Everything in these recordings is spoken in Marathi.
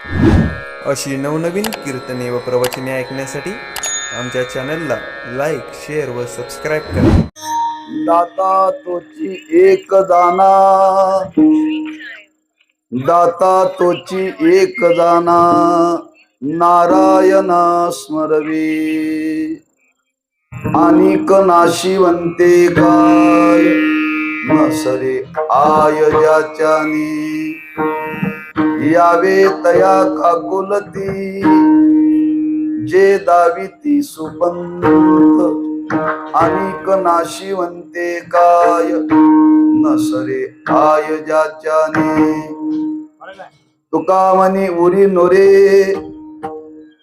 अशी नवनवीन कीर्तने व प्रवचने ऐकण्यासाठी आमच्या चॅनलला लाईक, शेअर व सबस्क्राईब करा. दाता तोची एक जाना, दाता तोची एक जाना, नारायण स्मरवी. अनिक नाशिवंते काय नसरे आय ज्याच्यानी, यावे तया काकुलती जे दाविती सुपंत. अनिक नाशिवंते काय नसरे आय ज्याच्याने, तुका म्हणे उरी नुरे,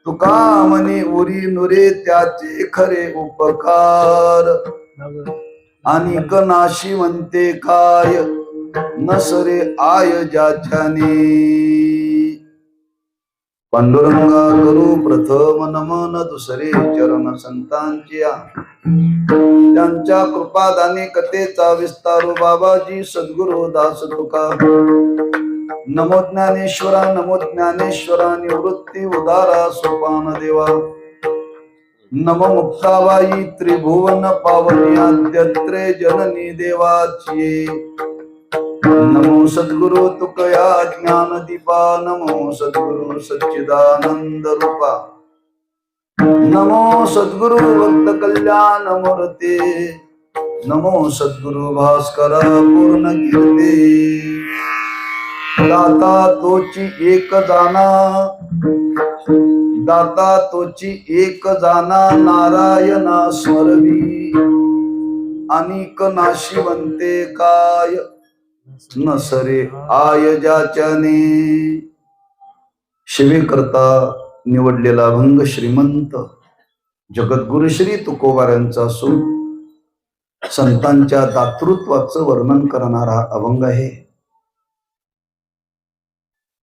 तुका म्हणे उरी नुरे त्याचे खरे उपकार. अनिक नाशिवंते काय नसरे आय ज्याच्याने. पांडुरंगा करू प्रथम नमन, दुसरे चरण संतांच्या, त्यांच्या कृपादाने कथेचा विस्तारू. बाबाजी सद्गुरु दास तुका. नमो ज्ञानेश्वरा, नमो ज्ञानेश्वरा, निवृत्ती उदारा सोपान देवा. नमो मुक्ताबाई त्रिभुवन पावनी, आद्यत्रे जननी देवाची. नमो सद्गुरु तुकया ज्ञान दीपा, नमो सद्गुरु सच्चिदानंद रूपा. नमो सद्गुरु भक्त कल्याण मूर्ती, नमो सद्गुरु भास्कर पूर्ण कीर्ती. दाता तोची एक जाना, दाता तोची एक जाना, नारायण स्मरवी. अनिक नाशिवंते काय नसरे आय ज्याच्याने. शिवे करता निवडलेला अभंग श्रीमंत जगद्गुरु श्री तुकोबारांचा असून संतांच्या दातृत्वाचं वर्णन करणारा अभंग आहे.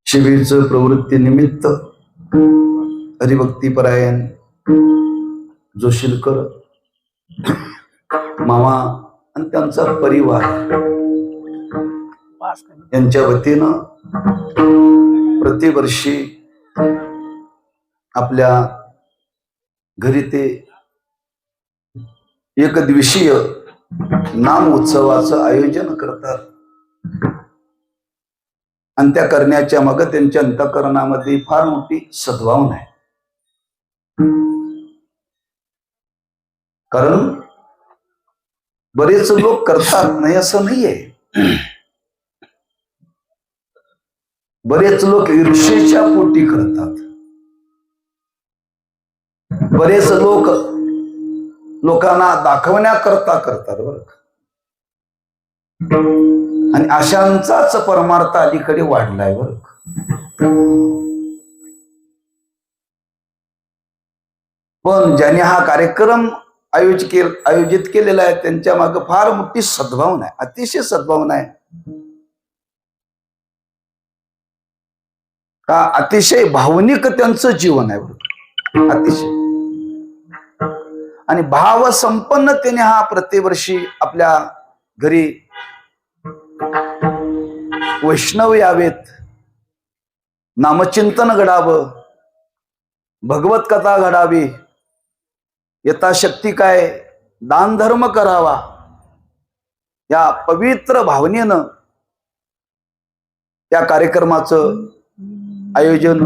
शिवेचं प्रवृत्ती निमित्त हरिभक्तीपरायण जोशीलकर मामा आणि त्यांचा परिवार यांच्या वतीनं प्रतिवर्षी आपल्या घरी ते एक दिवसीय नाम उत्सवाचं आयोजन करतात. आणि त्या करण्याच्या मागे त्यांच्या अंतःकरणामध्ये फार मोठी सद्भावना आहे. कारण बरेच लोक करतात नाही असं नाहीये. बरेच लोक ईर्षेच्या पोटी करतात. बरेच लोक लोकांना दाखवण्याकरता करतात बरं. आणि अशांचाच परमार्थ अलीकडे वाढलाय बरं. पण ज्याने हा कार्यक्रम आयोजित केलेला आहे त्यांच्या मागे फार मोठी सद्भावना आहे, अतिशय सद्भावना आहे. का अतिशय भावनिक त्यांचं जीवन आहे बरं, अतिशय. आणि भाव संपन्नतेने हा प्रतिवर्षी आपल्या घरी वैष्णव यावेत, नामचिंतन घडावं, भगवत कथा घडावी, यथाशक्ती काय दान धर्म करावा, या पवित्र भावनेनं त्या कार्यक्रमाचं आयोजन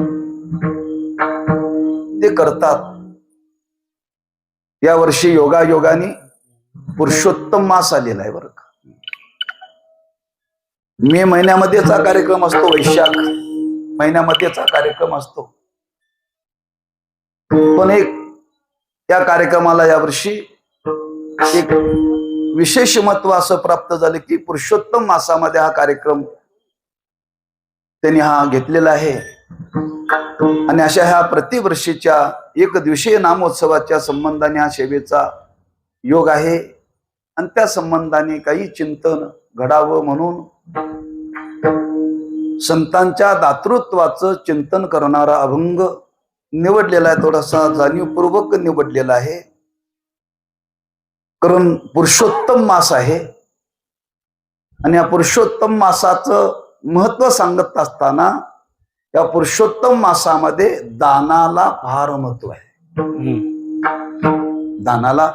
ते करतात. या वर्षी योगायोगाने पुरुषोत्तम मास आलेला आहे बरं. मे महिन्यामध्येच हा कार्यक्रम असतो, वैशाख महिन्यामध्येच हा कार्यक्रम असतो. पण या कार्यक्रमाला यावर्षी एक विशेष महत्व असं प्राप्त झालं की पुरुषोत्तम मासामध्ये हा कार्यक्रम त्यांनी हा घेतलेला आहे. आणि अशा ह्या प्रतिवर्षीच्या एक दिवसीय नामोत्सवाच्या संबंधाने हा सेवेचा योग आहे. आणि त्या संबंधाने काही चिंतन घडावं म्हणून संतांच्या दातृत्वाचं चिंतन करणारा अभंग निवडलेला आहे. थोडासा जाणीवपूर्वक निवडलेला आहे, कारण पुरुषोत्तम मास आहे. आणि या पुरुषोत्तम मासाचं महत्व सांगत असताना या पुरुषोत्तम मासामध्ये दानाला फार महत्व आहे. दानाला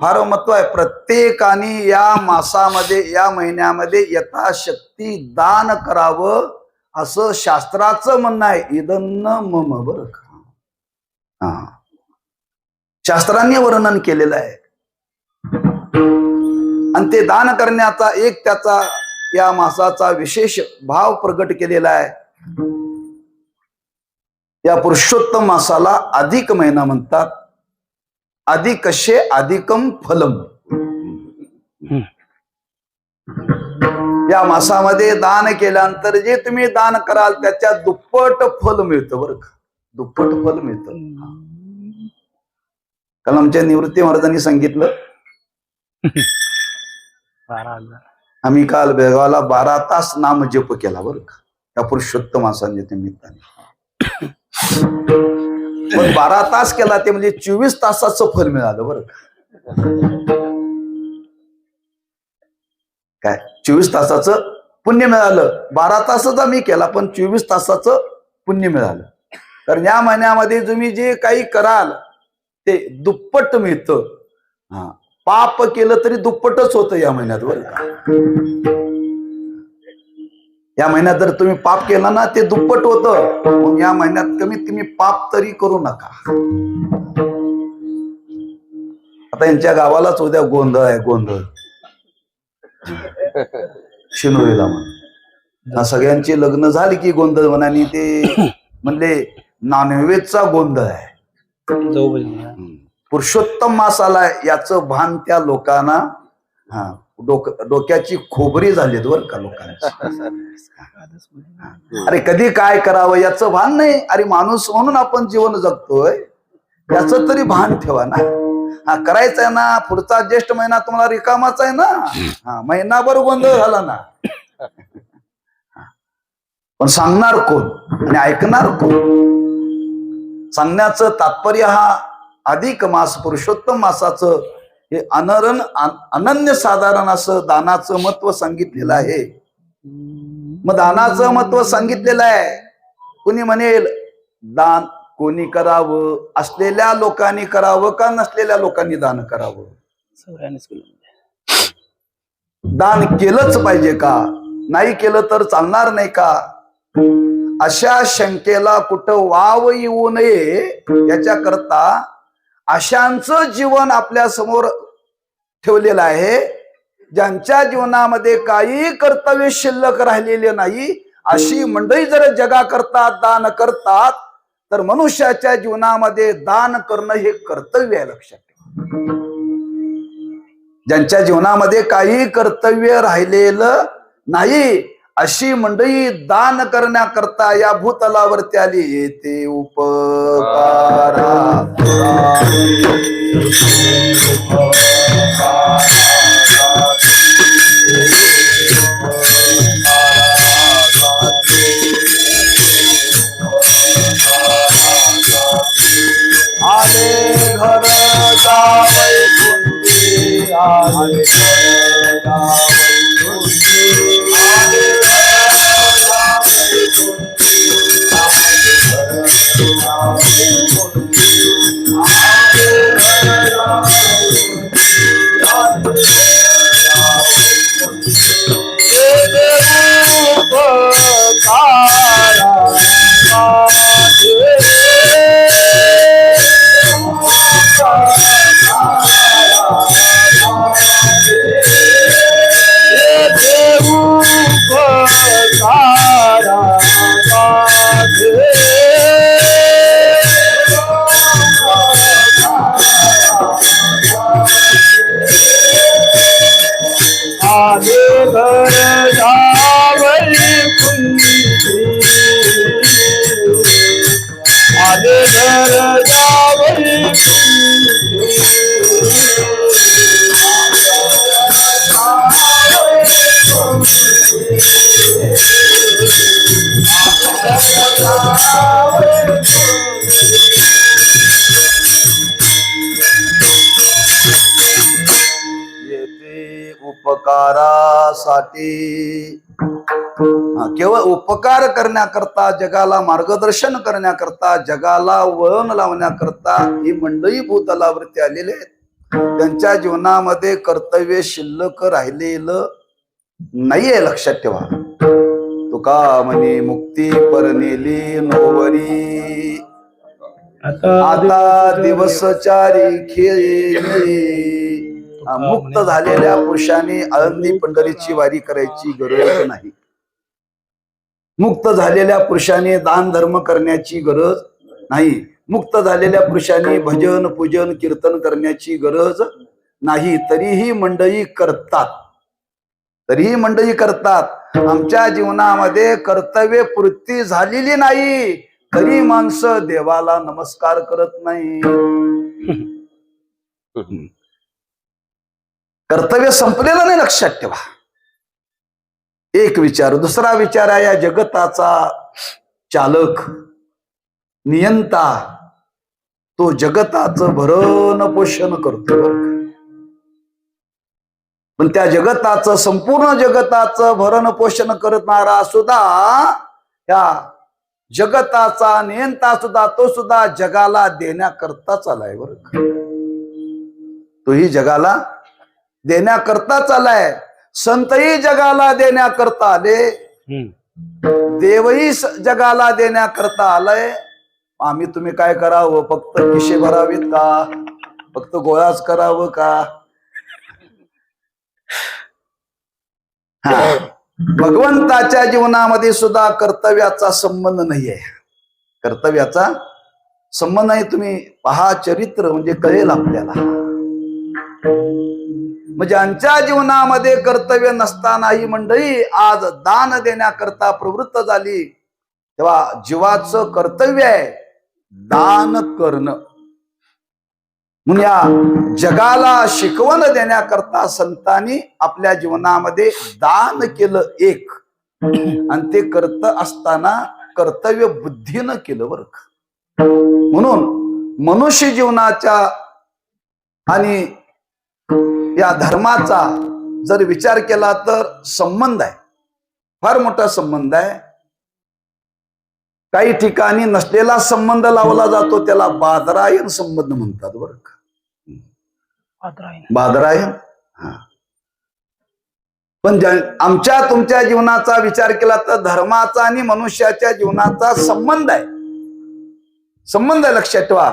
फार महत्व आहे. प्रत्येकाने या मासामध्ये, या महिन्यामध्ये यथाशक्ती दान करावं असं शास्त्राचं म्हणणं आहे. इदन्न मम, बरं का. हा, शास्त्रांनी वर्णन केलेलं आहे. आणि ते दान करण्याचा एक त्याचा या मासाचा विशेष भाव प्रगट केलेला आहे. या पुरुषोत्तम मासाला अधिक महिना म्हणतात. अधिकशे अधिकम फलम. या मासामध्ये दान केल्यानंतर जे तुम्ही दान कराल त्याच्या दुप्पट फल मिळतं, बरं का. दुप्पट फल मिळतं. काल आमच्या निवृत्ती महाराजांनी सांगितलं, आम्ही काल बेळगावला 12 तास नाम जप केला, बरं का, या पुरुषोत्तम मासाच्या निमित्ताने. पण 12 तास केला ते म्हणजे 24 तासाचं फल मिळालं, बरं का. काय 24 तासाचं पुण्य मिळालं. 12 तासच आम्ही केला पण 24 तासाचं पुण्य मिळालं. कारण या महिन्यामध्ये तुम्ही जे काही कराल ते दुप्पट मिळतं. हा, पाप केलं तरी दुप्पटच होतं या महिन्यात, बरं का. या महिन्यात जर तुम्ही पाप केला ना ते दुप्पट होतं. या महिन्यात कमीत कमी पाप तरी करू नका. आता यांच्या गावालाच उद्या गोंधळ आहे, गोंधळ शिनोळीला म्हणून. सगळ्यांची लग्न झाली की गोंधळ म्हणाली. ते म्हणले नॉनव्हेजचा गोंधळ आहे. पुरुषोत्तम मास आलाय याचं भान त्या लोकांना, डोक्याची खोबरी झाली बरं का लोकांची. अरे कधी काय करावं याचं भान नाही. अरे माणूस म्हणून आपण जीवन जगतोय याचं तरी भान ठेवा ना. हा, करायचंय ना. पुढचा ज्येष्ठ महिना तुम्हाला रिकामाच आहे ना. हा, महिनाभर गोंधळ झाला ना. पण सांगणार कोण आणि ऐकणार कोण? सांगण्याचं तात्पर्य हा अधिक मास, पुरुषोत्तम मासाचं हे अनन्य साधारण असं दानाचं महत्व सांगितलेलं आहे. मग दानाचं महत्व सांगितलेलं आहे. कुणी म्हणेल दान कोणी करावं? असलेल्या लोकांनी करावं का नसलेल्या लोकांनी दान करावं? दान केलंच पाहिजे का? नाही केलं तर चालणार नाही का? अशा शंकेला कुठं वाव येऊ नये याच्याकरता अशांचं जीवन आपल्या समोर ठेवलेलं आहे. ज्यांच्या जीवनामध्ये काही कर्तव्य शिल्लक राहिलेले नाही अशी मंडळी जर जगा करतात, दान करतात, तर मनुष्याच्या जीवनामध्ये दान करणं हे कर्तव्य आहे, लक्षात ठेवा. ज्यांच्या जीवनामध्ये काही कर्तव्य राहिलेलं नाही अशी मंडळी दान करण्याकरता या भूतलावरती आली. येते उपकारा आले घर जावई कुंडी, आले घर जावई कुंडी, आले घर जावई कुंडी, आले घर जावई कुंडी, आले घर जावई कुंडी, आले घर जावई कुंडी. देव उपकारा आले घर जावई कुंडी, आले घर जावई कुंडी, येते उपकारासाठी. केवळ उपकार करण्याकरता, जगाला मार्गदर्शन करण्याकरता, जगाला वळण लावण्याकरता ही मंडळी भूतलावरती आलेले आहेत. त्यांच्या जीवनामध्ये कर्तव्य शिल्लक राहिलेलं नाहीये, लक्षात ठेवा. तुका म्हणे मुक्ती परनेली नोवरी, आता दिवसचारी खेळी. मुक्त झालेल्या पुरुषाने आळंदी पंढरीची वारी करायची गरज नाही. मुक्त झालेल्या पुरुषाने दान धर्म करण्याची गरज नाही. मुक्त झालेल्या पुरुषांनी भजन पूजन कीर्तन करण्याची गरज नाही. तरीही मंडळी करतात. आमच्या जीवनामध्ये कर्तव्य पूर्ती झालेली नाही, तरी माणसं देवाला नमस्कार करत नाही. कर्तव्य संपलेलं नाही, लक्षात ठेवा. एक विचार. दुसरा विचार आहे, या जगताचा चालक नियंता तो जगताचं भरण पोषण करतो. पण त्या जगताचं, संपूर्ण जगताचं भरण पोषण करणारा सुद्धा, त्या जगताचा नियंता सुद्धा, तो सुद्धा जगाला देण्याकरताच आलाय बरं का. तोही जगाला देण्याकरताच आलाय. संतही जगाला देण्याकरता आले, देवही जगाला देण्याकरता आलाय. आम्ही तुम्ही काय करावं? फक्त खिशे भरावीत का? फक्त गोळाच करावं का? भगवंताच्या जीवनामध्ये सुद्धा कर्तव्याचा संबंध नाहीये. कर्तव्याचा संबंध नाही. तुम्ही पहा चरित्र, म्हणजे कळेल आपल्याला. म्हणजे ज्यांच्या जीवनामध्ये कर्तव्य नसतानाही मंडळी आज दान देण्याकरता प्रवृत्त झाली, तेव्हा जीवाचं कर्तव्य आहे दान करणं. म्हणून या जगाला शिकवण देण्याकरता संतांनी आपल्या जीवनामध्ये दान केलं एक, आणि ते करत असताना कर्तव्य बुद्धीनं केलं बरं का. म्हणून मनुष्य जीवनाच्या आणि या धर्माचा जर विचार केला तर संबंध आहे, फार मोठा संबंध आहे. काही ठिकाणी नसलेला संबंध लावला जातो, त्याला बादरायण संबंध म्हणतात बरं का. बादरायण. पण आमच्या तुमच्या जीवनाचा विचार केला तर धर्माचा आणि मनुष्याच्या जीवनाचा संबंध आहे, लक्षात ठेवा.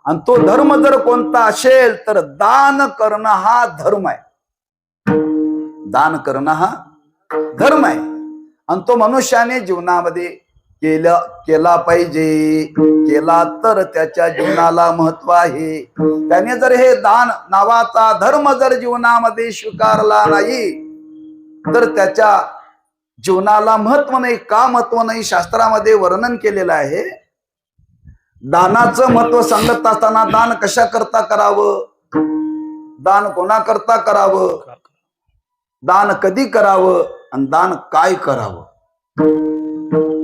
आणि तो धर्म जर कोणता असेल तर दान करणं हा धर्म आहे. दान करणं हा धर्म आहे, आणि तो मनुष्याने जीवनामध्ये केला पाहिजे. केला तर त्याच्या जीवनाला महत्व आहे. त्याने जर हे दान नावाचा धर्म जर जीवनामध्ये स्वीकारला नाही तर त्याच्या जीवनाला महत्व नाही. का महत्व नाही? शास्त्रामध्ये वर्णन केलेलं आहे. दानाचं महत्व सांगत असताना दान कशा करता करावं, दान कोणाकरता करावं, दान कधी करावं, आणि दान काय करावं,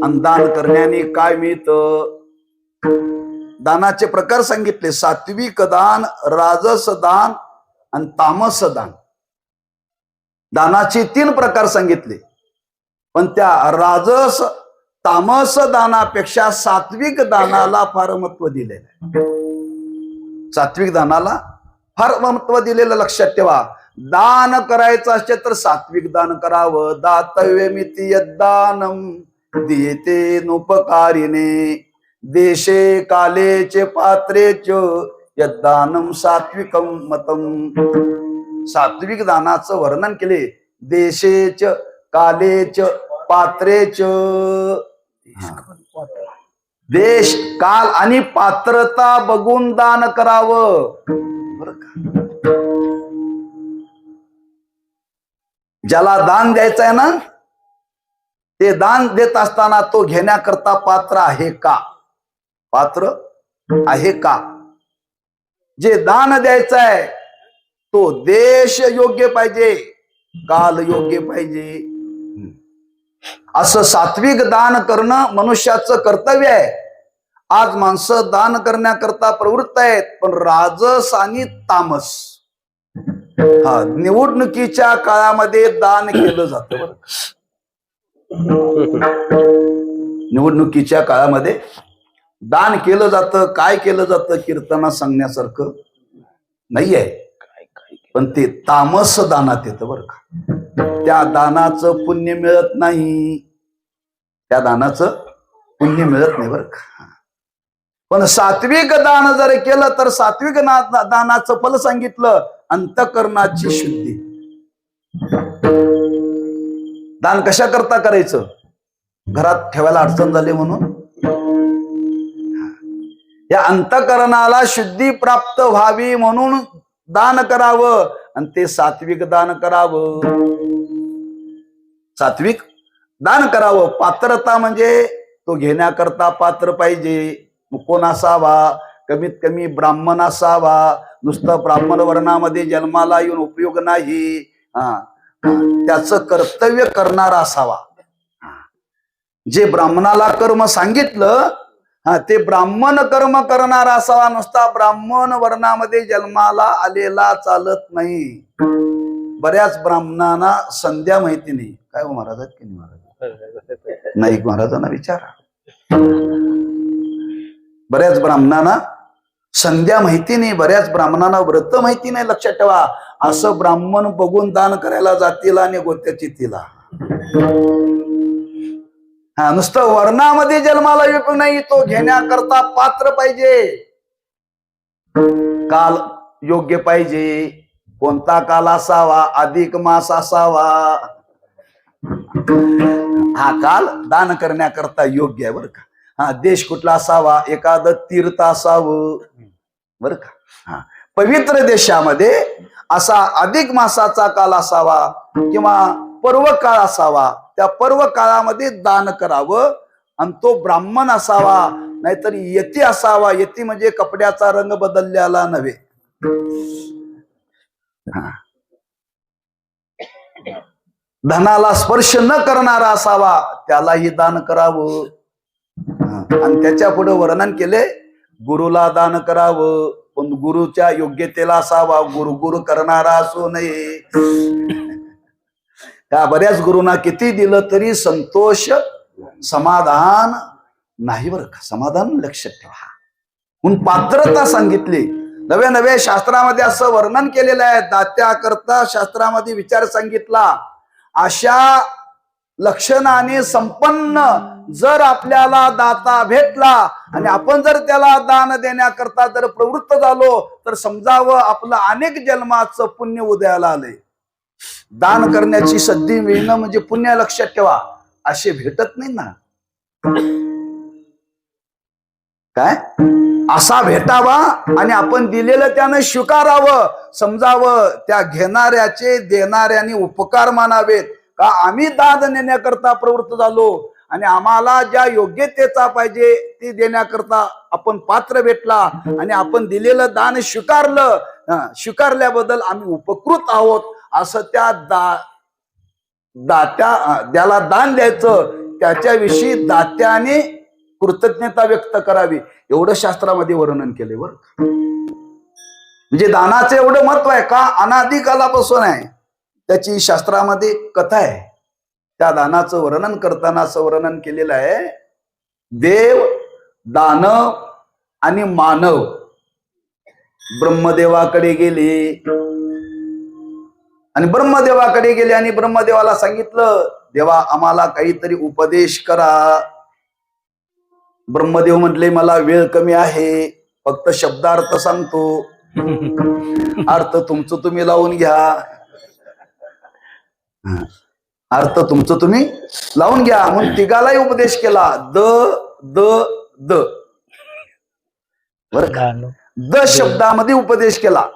आणि दान करण्याने काय मिळतं. दानाचे प्रकार सांगितले. सात्विक दान, राजस दान आणि तामस दान. दानाचे 3 प्रकार सांगितले. पण त्या राजस तामस दानापेक्षा सात्विक दानाला फार महत्व दिलेलं आहे. सात्विक दानाला फार महत्व दिलेलं लक्षात ठेवा. दान करायचं असेल तर सात्विक दान करावं. दातव्यमिति यद्दानम दीयते नोपकारिणे देशे कालेचे पात्रेच यद्दानम सात्विकम मतम. सात्विक दानाचं वर्णन केले. देशेच कालेच पात्रेच. देश काल आणि पात्रता बघून दान करावं बरं का. ज्याला दान द्यायचं आहे ना, ते दान देत असताना तो घेण्याकरता पात्र आहे का? पात्र आहे का? जे दान द्यायचं आहे तो देश योग्य पाहिजे, काल योग्य पाहिजे. असं सात्विक दान करणं मनुष्याचं कर्तव्य आहे. आज माणसं दान करण्याकरता प्रवृत्त आहेत, पण राजस आणि तामस हा, निवडणुकीच्या काळामध्ये दान केलं जातं बरं का. निवडणुकीच्या काळामध्ये दान केलं जातं. काय केलं जातं कीर्तना सांगण्यासारखं नाहीये, पण ते तामस दानात येतं बरं का. त्या दानाचं पुण्य मिळत नाही, त्या दानाचं पुण्य मिळत नाही बरं का. पण सात्विक दान जर केलं तर सात्विक दानाचं फल सांगितलं, अंतःकरणाची शुद्धी. दान कशा करता करायचं? घरात ठेवायला अडचण झाली म्हणून. या अंतःकरणाला शुद्धी प्राप्त व्हावी म्हणून दान करावं, आणि ते सात्विक दान करावं. सात्विक दान करावं. पात्रता म्हणजे तो घेण्याकरता पात्र पाहिजे. कोण असावा? कमीत कमी ब्राह्मण असावा. नुसतं ब्राह्मण वर्णामध्ये जन्माला येऊन उपयोग नाही. त्याचं कर्तव्य करणारा असावा. जे ब्राह्मणाला कर्म सांगितलं ते ब्राह्मण कर्म करणारा असावा. नुसता ब्राह्मण वर्णामध्ये जन्माला आलेला चालत नाही. बऱ्याच ब्राह्मणांना संध्या माहिती नाही. काय हो महाराज आहेत की नाही महाराज? नाही, महाराजांना विचारा. बऱ्याच ब्राह्मणांना संध्या माहिती नाही, बऱ्याच ब्राह्मणांना व्रत माहिती नाही. लक्षात ठेवा, असं ब्राह्मण बघून दान करायला जातील आणि गोत्याची तिला. हा, नुसतं वर्णामध्ये जन्माला येतो नाही, तो घेण्याकरता पात्र पाहिजे. काल योग्य पाहिजे. कोणता काल असावा? अधिक मास असावा. हा काल दान करण्याकरता योग्य आहे बरं का. हा, देश कुठला असावा? एखादं तीर्थ असावं बरं का. हा, पवित्र देशामध्ये असा अधिक मासाचा काल असावा किंवा पर्व काळ असावा. त्या पर्व काळामध्ये दान करावं, आणि तो ब्राह्मण असावा, नाहीतर यती असावा. यती म्हणजे कपड्याचा रंग बदललेला नव्हे. धनाला स्पर्श न करणारा असावा, त्यालाही दान करावं. आणि त्याच्या पुढे वर्णन केले, गुरुला दान करावं, पण गुरुच्या योग्यतेला असावा. गुरु करणारा असू नये. त्या बऱ्याच गुरुंना किती दिलं तरी संतोष, समाधान नाही बरं का. समाधान लक्षात ठेवा. म्हणून पात्रता सांगितली. नव्या नव्या शास्त्रामध्ये असं वर्णन केलेलं आहे. दात्याकरता शास्त्रामध्ये विचार सांगितला. अशा लक्षणाने संपन्न जर आपल्याला दाता भेटला आणि आपण जर त्याला दान देण्याकरता जर प्रवृत्त झालो, तर समजावं आपलं अनेक जन्माचं पुण्य उदयाला आलंय. दान करण्याची संधी मिळणं म्हणजे पुण्य. लक्षात ठेवा, असे भेटत नाही ना. काय असा भेटावा आणि आपण दिलेलं त्यानं स्वीकारावं. समजावं त्या घेणाऱ्याचे देणाऱ्याने उपकार मानावेत. का आम्ही दान देण्याकरता प्रवृत्त झालो आणि आम्हाला ज्या योग्यतेचा पाहिजे ती देण्याकरता आपण पात्र भेटला आणि आपण दिलेलं दान स्वीकारलं. स्वीकारल्याबद्दल आम्ही उपकृत आहोत, असं त्या ज्याला दान द्यायचं त्याच्याविषयी दात्याने कृतज्ञता व्यक्त करावी. एवढं शास्त्रामध्ये वर्णन केले बरं. म्हणजे दानाचं एवढं महत्व आहे का? अनादी कालापासून आहे. त्याची शास्त्रामध्ये कथा आहे. त्या दानाचं वर्णन करताना असं वर्णन केलेलं आहे, देव, दानव आणि मानव ब्रह्मदेवाकडे गेले आणि ब्रह्मदेवाला सांगितलं, देवा आम्हाला काहीतरी उपदेश करा. ब्रह्मदेव म्हटले, मला वेळ कमी आहे, फक्त शब्दार्थ सांगतो, अर्थ तुमचं तुम्ही लावून घ्या. अर्थ तुमचं तुम्ही लावून घ्या. म्हणून तिघालाही उपदेश केला. द द द बर का. द शब्दामध्ये उपदेश केला.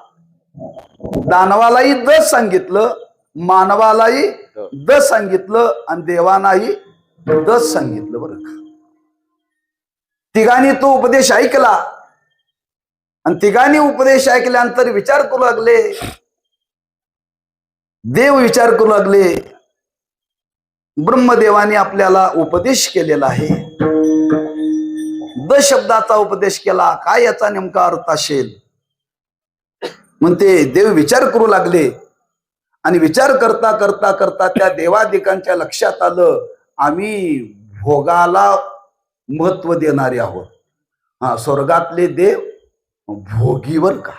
दानवालाही द सांगितलं, मानवालाही द सांगितलं आणि देवानाही द सांगितलं बरं का. तिघांनी तो उपदेश ऐकला आणि तिघांनी उपदेश ऐकल्यानंतर विचार करू लागले. देव विचार करू लागले, ब्रह्मदेवाने आपल्याला उपदेश केलेला आहे, द शब्दाचा उपदेश केला, काय याचा नेमका अर्थ असेल. मग ते देव विचार करू लागले आणि विचार करता करता करता त्या देवादिकांच्या लक्षात आलं, आम्ही भोगाला महत्व देणारे आहोत. हा, स्वर्गातले देव भोगीवर का,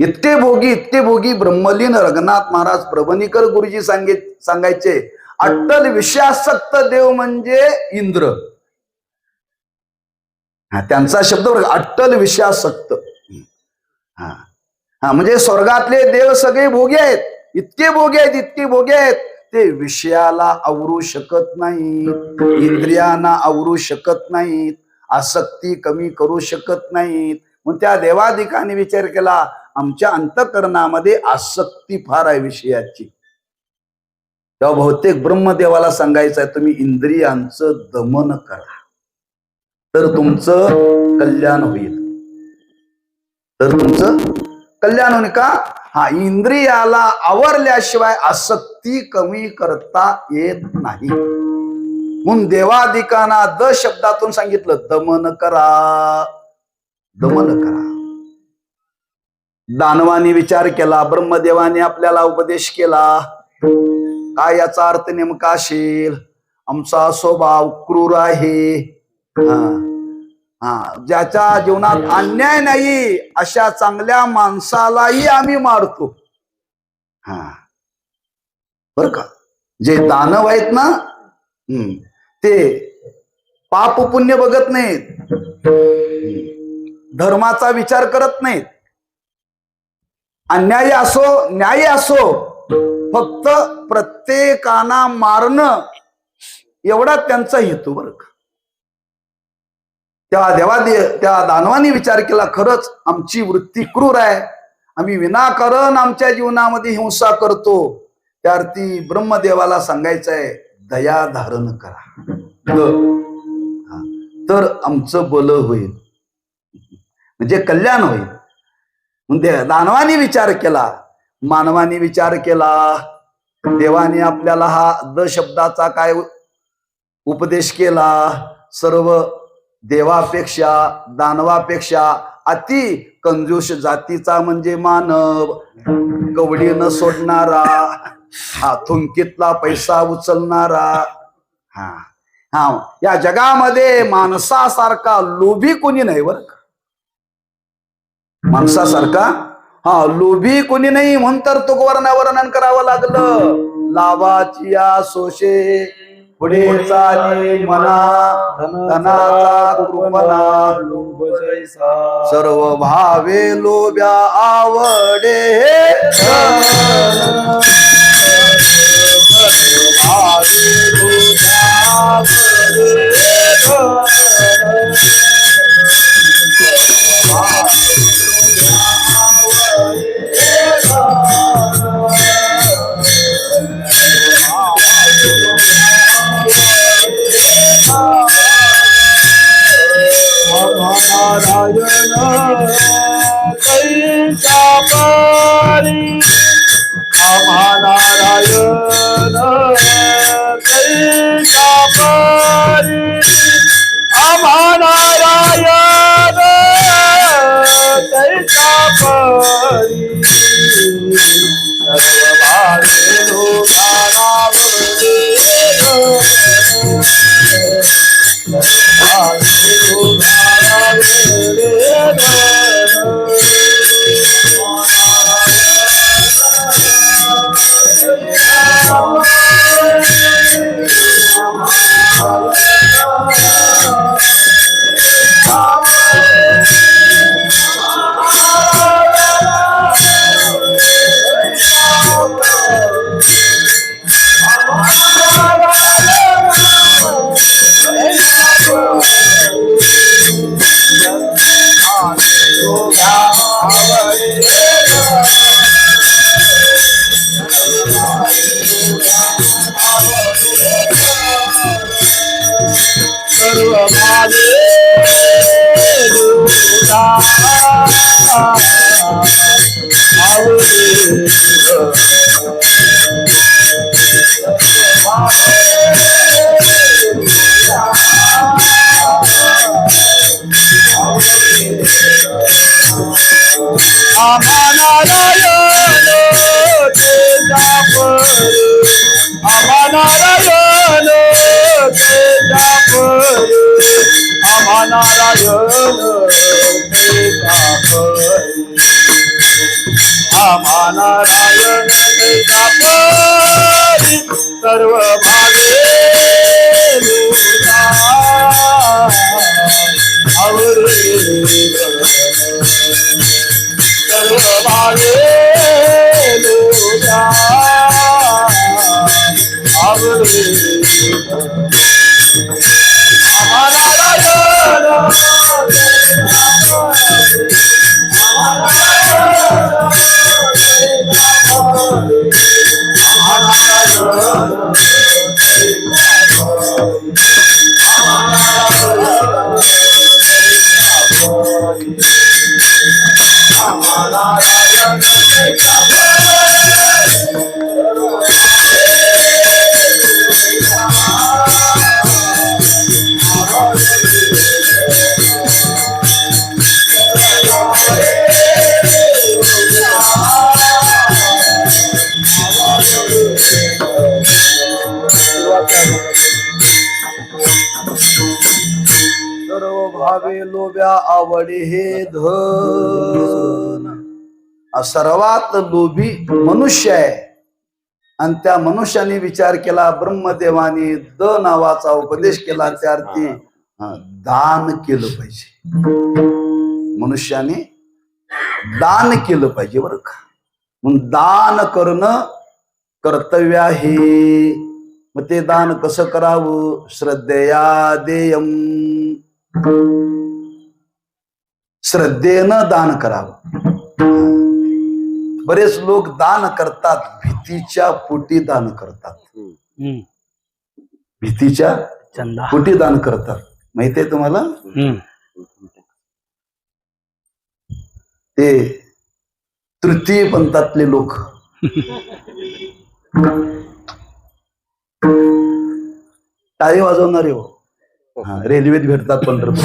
इतके भोगी ब्रह्मलीन रघुनाथ महाराज प्रभणीकर गुरुजी सांगायचे, अट्टल विषयासक्त देव म्हणजे इंद्र. त्यांचा शब्द अट्टल विषयासक्त. हा म्हणजे स्वर्गातले देव सगळे भोगी आहेत, इतके भोगी आहेत ते विषयाला आवरू शकत नाहीत, इंद्रियांना आवरू शकत नाहीत, आसक्ती कमी करू शकत नाहीत. मग त्या देवादिकांनी विचार केला, आमच्या अंतःकरणामध्ये आसक्ती फार आहे विषयाची. तेव्हा बहुतेक ब्रह्मदेवाला सांगायचं आहे, तुम्ही इंद्रियांचं दमन करा तर तुमचं कल्याण होईल. का? हा, इंद्रियाला आवरल्याशिवाय आसक्ती कमी करता येत नाही. म्हणून देवादिकांना द शब्दातून सांगितलं, दमन करा. दानवानी विचार केला, ब्रह्मदेवाने आपल्याला उपदेश केला, काय याचा अर्थ नेमका असेल, आमचा स्वभाव क्रूर आहे. ज्याच्या जीवनात अन्याय नाही अशा चांगल्या माणसालाही आम्ही मारतो. बर का, जे दानव आहेत ना, ते पाप पुण्य बघत नाहीत, धर्माचा विचार करत नाहीत, अन्याय असो न्याय असो, फक्त प्रत्येकाना मारणं एवढा त्यांचा हेतू. बर का, त्या दानवानी विचार केला, खरंच आमची वृत्ती क्रूर आहे, आम्ही विनाकारण आमच्या जीवनामध्ये हिंसा करतो. त्यार्थी ब्रह्मदेवाला सांगायचंय, दया धारण करा तर आमचं बल होईल, म्हणजे कल्याण होईल. म्हणजे दानवानी विचार केला, मानवानी विचार केला. देवाने आपल्याला हा द शब्दाचा काय उपदेश केला, सर्व देवापेक्षा दानवापेक्षा अति कंजूष जातीचा म्हणजे मानव, कवडी न सोडणारा, हा थुंकीतला पैसा उचलणारा. या जगामध्ये माणसासारखा लोभी कोणी नाही. बर का, माणसासारखा लोभी कोणी नाही. म्हणून तर तुकवरना वर्णन करावं लागलं, लाभाची सोशे पुढे चाले मना, धनाचा कृपणा सर्व भावे लोभ्या आवडे. आम्हा नारायण कैसा परी, आम्हा नारायण कैसा परी, सर्व भागे लुटा आवरे, सर्व भागे लुटा आवरे, आम्हा नारायण सर्व भावे लोभ्या आवडे हे धन. सर्वात लोभी मनुष्य आहे आणि त्या मनुष्याने विचार केला, ब्रह्मदेवाने द नावाचा उपदेश केला, त्या अर्थी दान केलं पाहिजे. मनुष्याने दान केलं पाहिजे बरं का. म्हणून दान करणं कर्तव्य आहे. मग ते दान कसं करावं? श्रद्धेया देयम, श्रद्धेनं दान करावं. बरेच लोक दान करतात, भीतीच्या पोटी दान करतात. भीतीच्या पोटी दान करतात. माहितीये तुम्हाला? ते तृतीय पंथातले लोक टाळी वाजवणारे हो. रेल्वेत भेटतात पंढरपूर.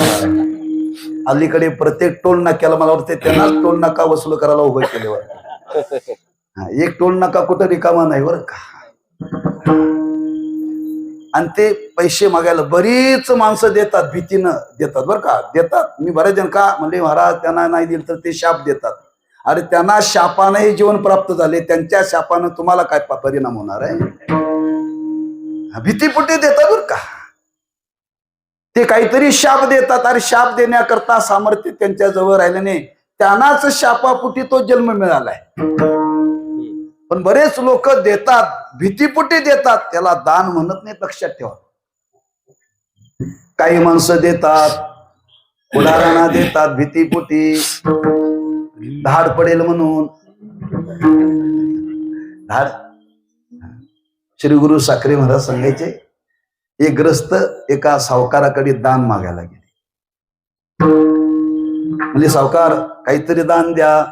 अलीकडे प्रत्येक टोल नाक्याला मला वाटतं त्यांनाच टोल नाका वसूल करायला उभं केल्यावर. एक टोल नाका कुठं रिकामा नाही बरं का. आणि ते पैसे मागायला बरीच माणसं देतात, भीतीनं देतात बरं का. देतात. मी बरेच जण का म्हणजे महाराज त्यांना नाही दिलं तर ते शाप देतात. अरे त्यांना शापानं हे जीवन प्राप्त झाले, त्यांच्या शापानं तुम्हाला काय परिणाम होणार आहे? भीतीपोटी देतात बरं का. ते काहीतरी शाप देतात. अरे शाप देण्याकरता सामर्थ्य त्यांच्या जवळ राहिलं नाही, त्यांनाच शापापोटी तो जन्म मिळालाय. पण बरेच लोक देतात, भीतीपोटी देतात, त्याला दान म्हणत नाही, लक्षात ठेवा. काही माणसं देतात, उदाहरणा देतात भीतीपोटी, धाड पडेल म्हणून. धाड. श्री गुरु साखरे महाराज सांगायचे, एक ग्रस्त एका सावकाराकडे दान मागायला गेले. म्हणजे सावकार काहीतरी दान द्या.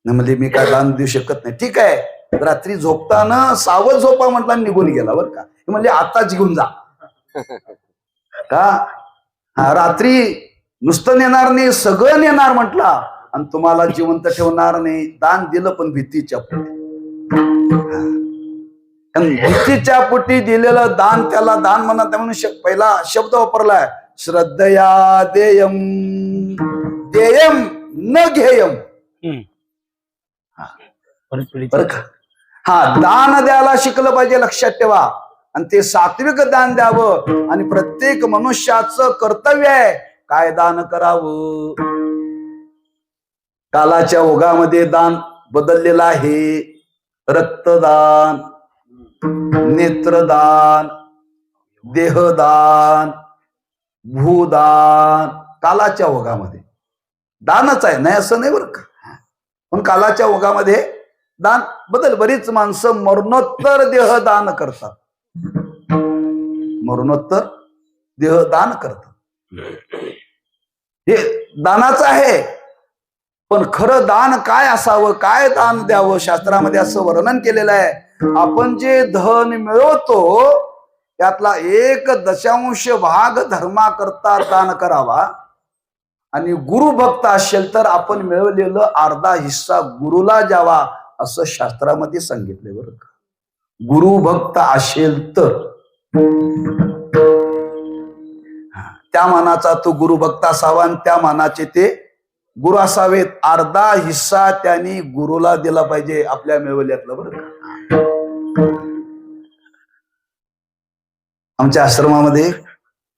म्हणजे मी काय दान देऊ शकत नाही. ठीक आहे. रात्री झोपताना सावध झोपा म्हटला, निघून गेला बरं का. म्हणजे आताच घेऊन जा का. रात्री नुसतं नेणार नाही, सगळं नेणार म्हटला आणि तुम्हाला जिवंत ठेवणार नाही. दान दिलं पण भीतीच्या पोटी. भीतीच्या पोटी दिलेलं दान त्याला दान म्हणत म्हणून पहिला शब्द वापरलाय, श्रद्धया देयम. देयम न घेयम. दान द्यायला शिकलं पाहिजे, लक्षात ठेवा. आणि ते सात्विक दान द्यावं. आणि प्रत्येक मनुष्याचं कर्तव्य आहे काय दान करावं. कालाच्या ओघामध्ये दान बदललेलं आहे. रक्तदान, नेत्रदान, देहदान, भूदान, कालाच्या ओघामध्ये दानच आहे, नाही असं नाही बरं का. पण कालाच्या ओघामध्ये दान बदल. बरीच माणसं मरणोत्तर देहदान करतात. मरणोत्तर देहदान करतात. हे दानाचं आहे. पण खरं दान काय असावं, काय दान द्यावं, शास्त्रामध्ये असं वर्णन केलेलं आहे. आपण जे धन मिळवतो त्यातला 1/10 भाग धर्माकरता दान करावा. आणि गुरु भक्त असेल तर आपण मिळवलेलं अर्धा हिस्सा गुरुला द्यावा, असं शास्त्रामध्ये सांगितलंय बरं का. गुरु भक्त असेल तर त्या मानाचा तो गुरु भक्त असावा आणि त्या मानाचे ते गुरु असावेत. अर्धा हिस्सा त्यांनी गुरुला दिला पाहिजे आपल्या मिळवल्यातलं. बरं का? आमच्या आश्रमामध्ये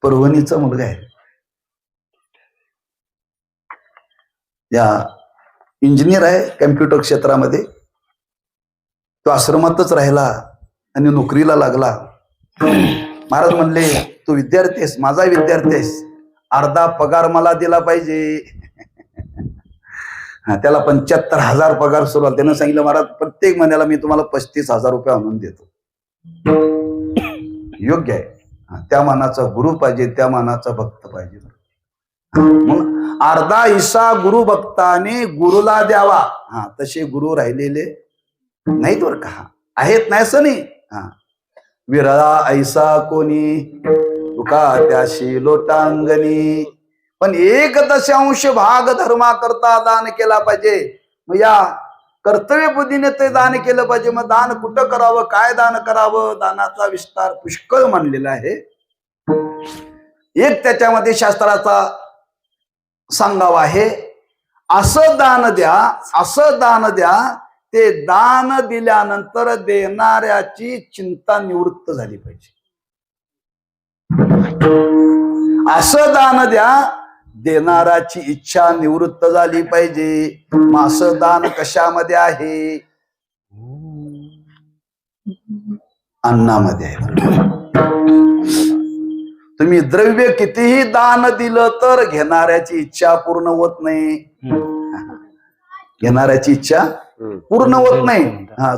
परभणीचा मुलगा आहे, या इंजिनियर आहे कम्प्युटर क्षेत्रामध्ये. तो आश्रमातच राहिला आणि नोकरीला लागला. महाराज म्हणले तू विद्यार्थी आहेस, माझा विद्यार्थी आहेस, अर्धा पगार मला दिला पाहिजे. त्याला 75,000 पगार सुरू झाला. त्यानं सांगितलं महाराज प्रत्येक महिन्याला मी तुम्हाला 35,000 रुपये आणून देतो. योग्य आहे. त्या मानाचा गुरु पाहिजे, त्या मानाचा भक्त पाहिजे. म्हणून अर्धा हिस्सा गुरु भक्ताने गुरुला द्यावा. तसे गुरु राहिलेले नाहीत बरं का. आहेत नाही असं नाही. विरळा ऐसा कोणी तुका त्याशी लोटांगणी. पण 1/10 भाग धर्मा करता दान केला पाहिजे. मग या कर्तव्य बुद्धीने ते दान केलं पाहिजे. मग दान कुठं करावं, काय दान करावं, दानाचा विस्तार पुष्कळ मांडलेला आहे. एक त्याच्यामध्ये शास्त्राचा सांगावा आहे, असं दान द्या, असं दान द्या, ते दान दिल्यानंतर देणाऱ्याची चिंता निवृत्त झाली पाहिजे. असं दान द्या, देणाऱ्याची इच्छा निवृत्त झाली पाहिजे. मग असं दान कशामध्ये आहे? अन्नामध्ये आहे. तुम्ही द्रव्य कितीही दान दिलं तर घेणाऱ्याची इच्छा पूर्ण होत नाही. घेणाऱ्याची इच्छा पूर्ण होत नाही.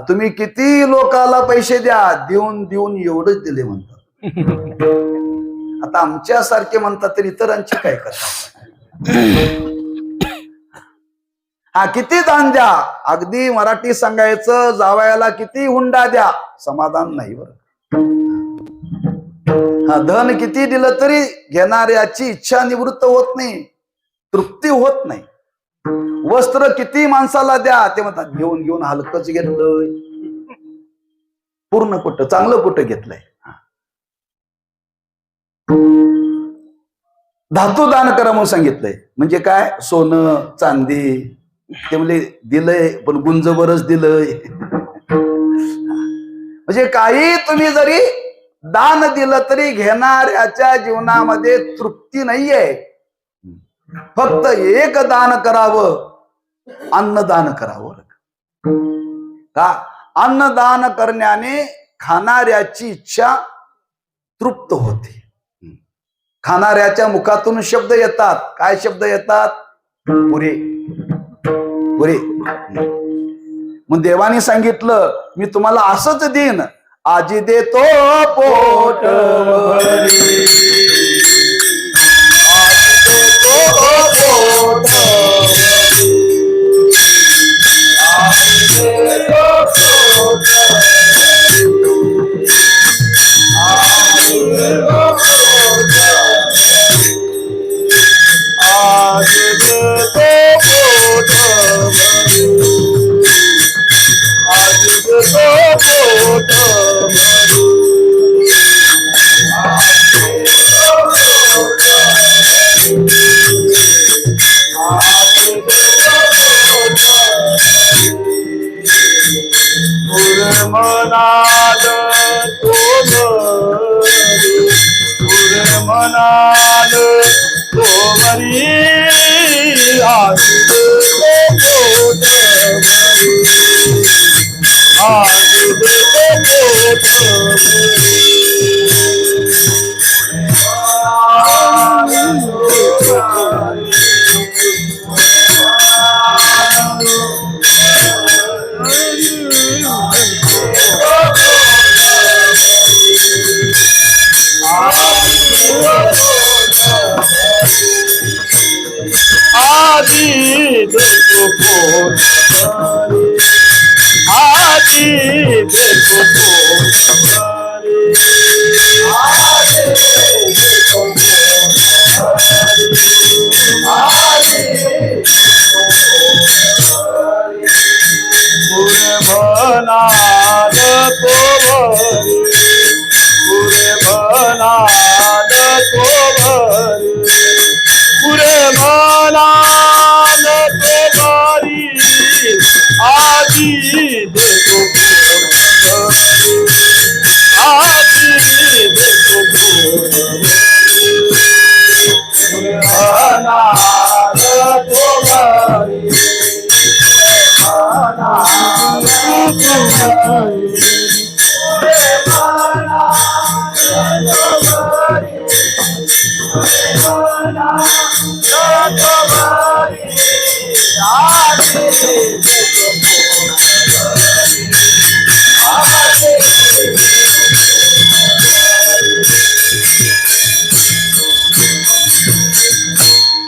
तुम्ही किती लोकाला पैसे द्या, देऊन देऊन एवढंच दिले म्हणतात. आता आमच्यासारखे म्हणतात तर इतरांची काय करतात? किती दान द्या, अगदी मराठी सांगायचं जावयाला किती हुंडा द्या, समाधान नाही बरं. धन किती दिलं तरी घेणाऱ्याची इच्छा निवृत्त होत नाही, तृप्ती होत नाही. वस्त्र किती माणसाला द्या, ते म्हणतात घेऊन घेऊन हलकच घेतलंय, पूर्ण कुठं चांगलं कुठं घेतलंय. धातू दान करा म्हणून सांगितलंय. म्हणजे काय? सोनं चांदी. ते म्हणजे दिलंय पण गुंज बरच दिलंय. म्हणजे काही तुम्ही जरी दान दिलं तरी घेणाऱ्याच्या जीवनामध्ये तृप्ती नाहीये. फक्त एक दान करावं, अन्नदान करावं. का? अन्नदान करण्याने खाणाऱ्याची इच्छा तृप्त होते. खाणाऱ्याच्या मुखातून शब्द येतात. काय शब्द येतात? पुरे पुरे. मग देवाने सांगितलं मी तुम्हाला असंच देईन, आजी देतो पोट भरी, पुरे बनाल तो भरी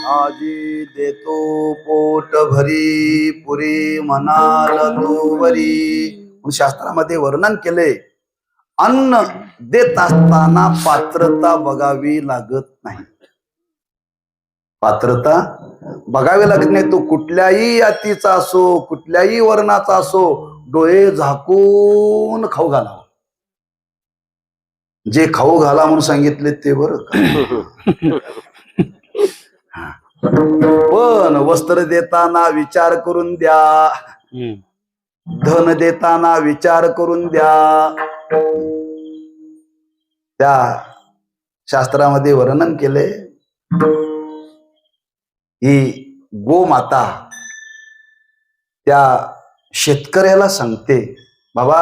आजी देतो पोट भरी पुरी म्हणाल तू वरी. म्हणून शास्त्रामध्ये वर्णन केले, अन्न देत असताना पात्रता बघावी लागत नाही. पात्रता बघावी लागत नाही. तो कुठल्याही जातीचा असो, कुठल्याही वर्णाचा असो, डोळे झाकून खाऊ घालावा. जे खाऊ घाला म्हणून सांगितले ते बरं का. पण वस्त्र देताना विचार करून द्या, धन देताना विचार करून द्या. त्या शास्त्रामध्ये वर्णन केले, ही गोमाता त्या शेतकऱ्याला सांगते, बाबा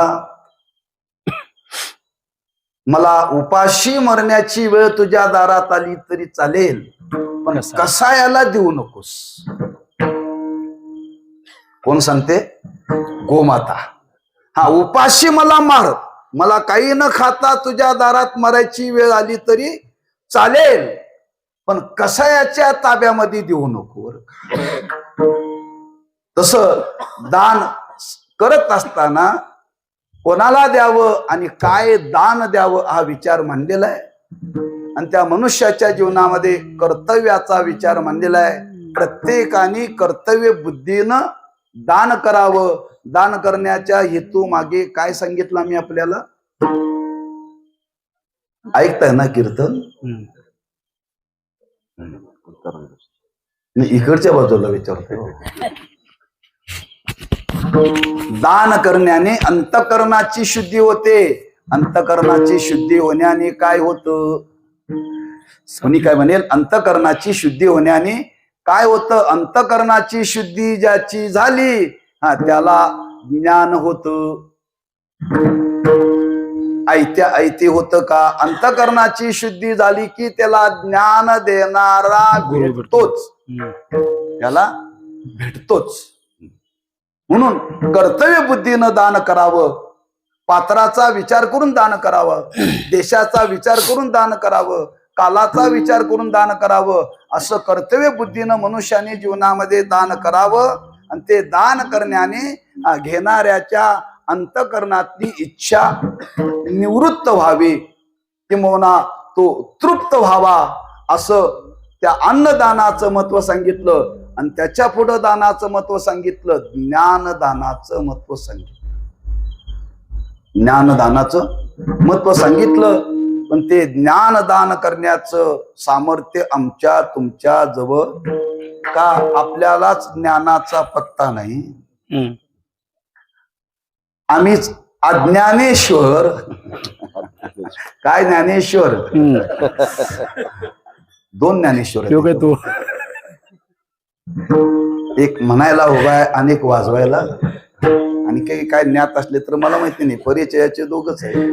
मला उपाशी मरण्याची वेळ तुझ्या दारात आली तरी चालेल, पण कसायाला देऊ नकोस. कोण सांगते? गोमाता. हा, उपाशी मला मार, मला काही न खाता तुझ्या दारात मरायची वेळ आली तरी चालेल, पण कसायाच्या ताब्यामध्ये देऊ नको. तस दान करत असताना कोणाला द्यावं आणि काय दान द्यावं हा विचार मांडलेला आहे. आणि त्या मनुष्याच्या जीवनामध्ये कर्तव्याचा विचार मांडलेला आहे. प्रत्येकाने कर्तव्य बुद्धीनं दान करावं. दान करण्याच्या हेतू मागे काय सांगितलं आम्ही आपल्याला? ऐकताय ना कीर्तन? मी इकडच्या बाजूला विचारतो. दान करण्याने अंतकरणाची शुद्धी होते. अंतकरणाची शुद्धी होण्याने काय होतं? कोणी काय म्हणेल, अंतकरणाची शुद्धी होण्याने काय होतं? अंतकरणाची शुद्धी ज्याची झाली, त्याला ज्ञान होतं. ऐत्या ऐती होतं का? अंतकरणाची शुद्धी झाली की त्याला ज्ञान देणारा भेटतोच, त्याला भेटतोच. म्हणून कर्तव्य बुद्धीनं दान करावं, पात्राचा विचार करून दान करावं, देशाचा विचार करून दान करावं, कालाचा विचार करून दान करावं. असं कर्तव्य बुद्धीनं मनुष्याने जीवनामध्ये दान करावं. आणि ते दान करण्याने घेणाऱ्याच्या अंतकरणातली इच्छा निवृत्त व्हावी, किंवा तो तृप्त व्हावा. असं त्या अन्नदानाचं महत्व सांगितलं. आणि त्याच्या पुढं दानाचं महत्व सांगितलं, ज्ञानदानाचं महत्व सांगितलं. ज्ञानदानाचं महत्व सांगितलं. पण ते ज्ञानदान करण्याचं सामर्थ्य आमच्या तुमच्या जवळ का? आपल्यालाच ज्ञानाचा पत्ता नाही. आम्हीच अज्ञानेश्वर. काय ज्ञानेश्वर? दोन ज्ञानेश्वर तू एक म्हणायला उभा आहे, अनेक वाजवायला. आणि काही काय ज्ञात असले तर मला माहिती नाही, परिचयाचे दोघच आहे.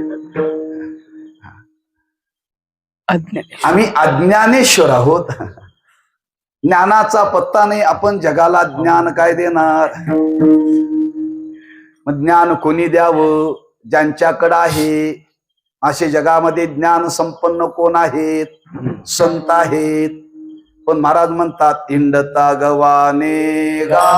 आम्ही अज्ञानेश्वर आहोत. ज्ञानाचा पत्ता नाही. आपण जगाला ज्ञान काय देणार? मग ज्ञान कोणी द्यावं? ज्यांच्याकडे आहे. असे जगामध्ये ज्ञान संपन्न कोण आहेत? संत आहेत. पण महाराज म्हणतात, इंडता गवाने गा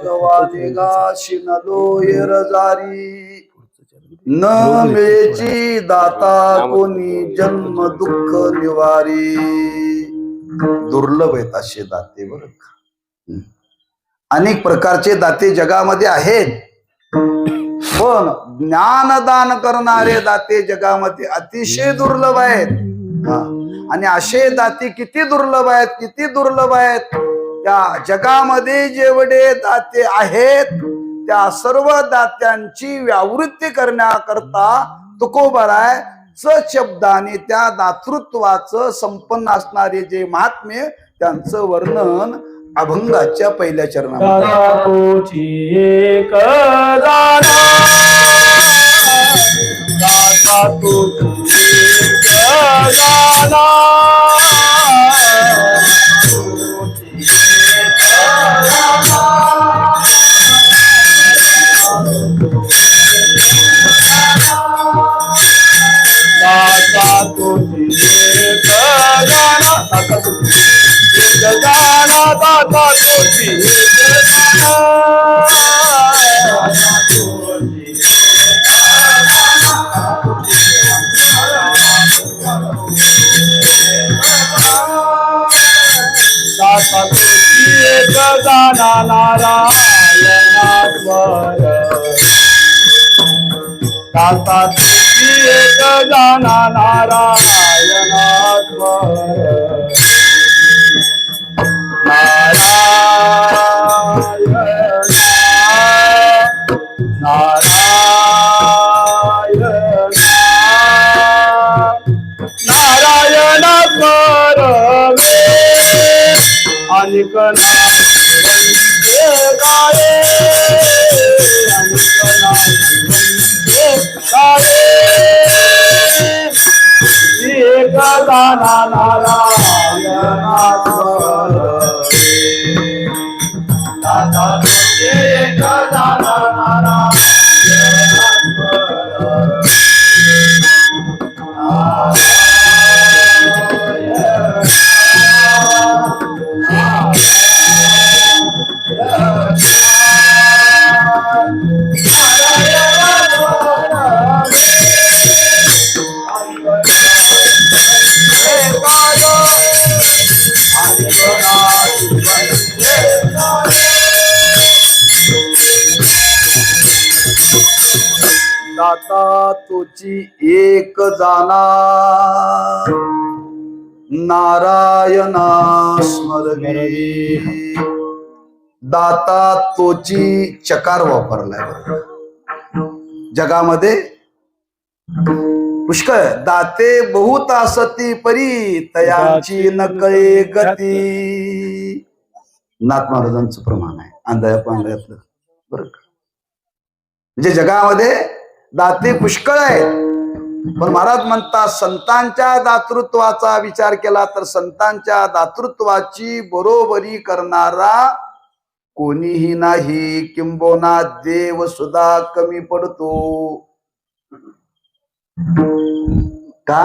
गवाने गाशी नलोयर जारी न मिळेची दाता कोणी जन्म दुःख निवारी. दुर्लभ आहेत असे दाते बरं का. अनेक प्रकारचे दाते जगामध्ये आहेत, पण ज्ञानदान करणारे दाते जगामध्ये अतिशय दुर्लभ आहेत. आणि असे दाते किती दुर्लभ आहेत, किती दुर्लभ आहेत. त्या जगामध्ये जेवढे दाते आहेत त्या सर्व दात्यांची व्यावृत्ती करण्याकरता तुकोबराय शब्दाने त्या दातृत्वाचं संपन्न असणारे जे महात्मे त्यांचं वर्णन अभंगाच्या पहिल्या चरणामध्ये. दाता तुझी एक जाना नारायणा स्मरवी. दाता तोची चकार वापरलाय जगामध्ये पुष्कळ. दाते बहुत असती परी तयांची नकळे गती. नाथ महाराजांचं प्रमाण आहे आंधळ्या पांढऱ्यातलं बरं का. म्हणजे जगामध्ये दाते पुष्कळ आहेत, पण महाराज म्हणतात संतांच्या दातृत्वाचा विचार केला तर संतांच्या दातृत्वाची बरोबरी करणारा कोणीही नाही, किंबहुना देव सुद्धा कमी पडतो. का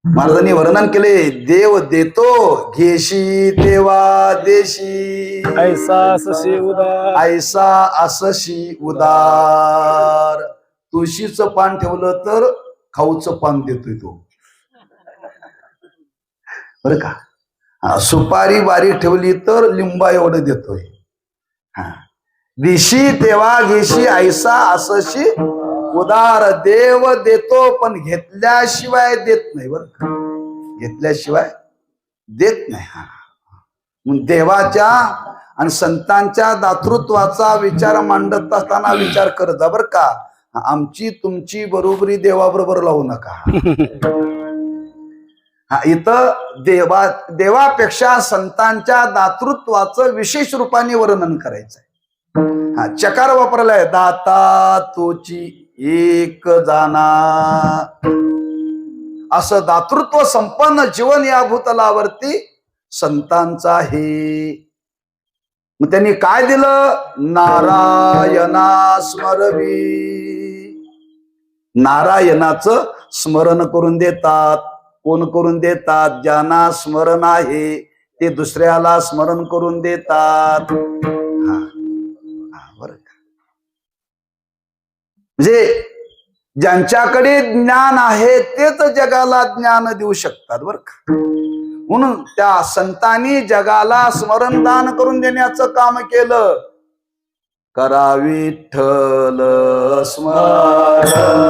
महाराजांनी वर्णन केले, देव देतो घेशी तेव्हा देशी, ऐसा असशी उदार, ऐसा असशी उदार. तुळशीचं पान ठेवलं तर खाऊचं पान देतोय तो बरं का. सुपारी बारी ठेवली तर लिंबा एवढं देतोय. दिशी तेव्हा घेशी ऐसा असशी उदार देव देतो, पण घेतल्याशिवाय देत नाही. बर घेतल्याशिवाय देत नाही. मग देवाच्या आणि संतांच्या दातृत्वाचा विचार मांडत असताना विचार करत जा बर का. आमची तुमची बरोबरी देवाबरोबर लावू नका. इथं देवापेक्षा संतांच्या दातृत्वाचं विशेष रूपाने वर्णन करायचंय. चकार वापरलाय, दाता तोची एक जाना. असं दातृत्व संपन्न जीवन या भूतलावरती संतांचा आहे. मग त्यांनी काय दिलं? नारायणा स्मरवी. नारायणाचं स्मरण करून देतात. कोण करून देतात? ज्यांना स्मरण आहे ते दुसऱ्याला स्मरण करून देतात. बरं का? म्हणजे ज्यांच्याकडे ज्ञान आहे तेच जगाला ज्ञान देऊ शकतात. बरं का? म्हणून त्या संतांनी जगाला स्मरणदान करून देण्याचं काम केलं. करा विठ्ठल स्मरण,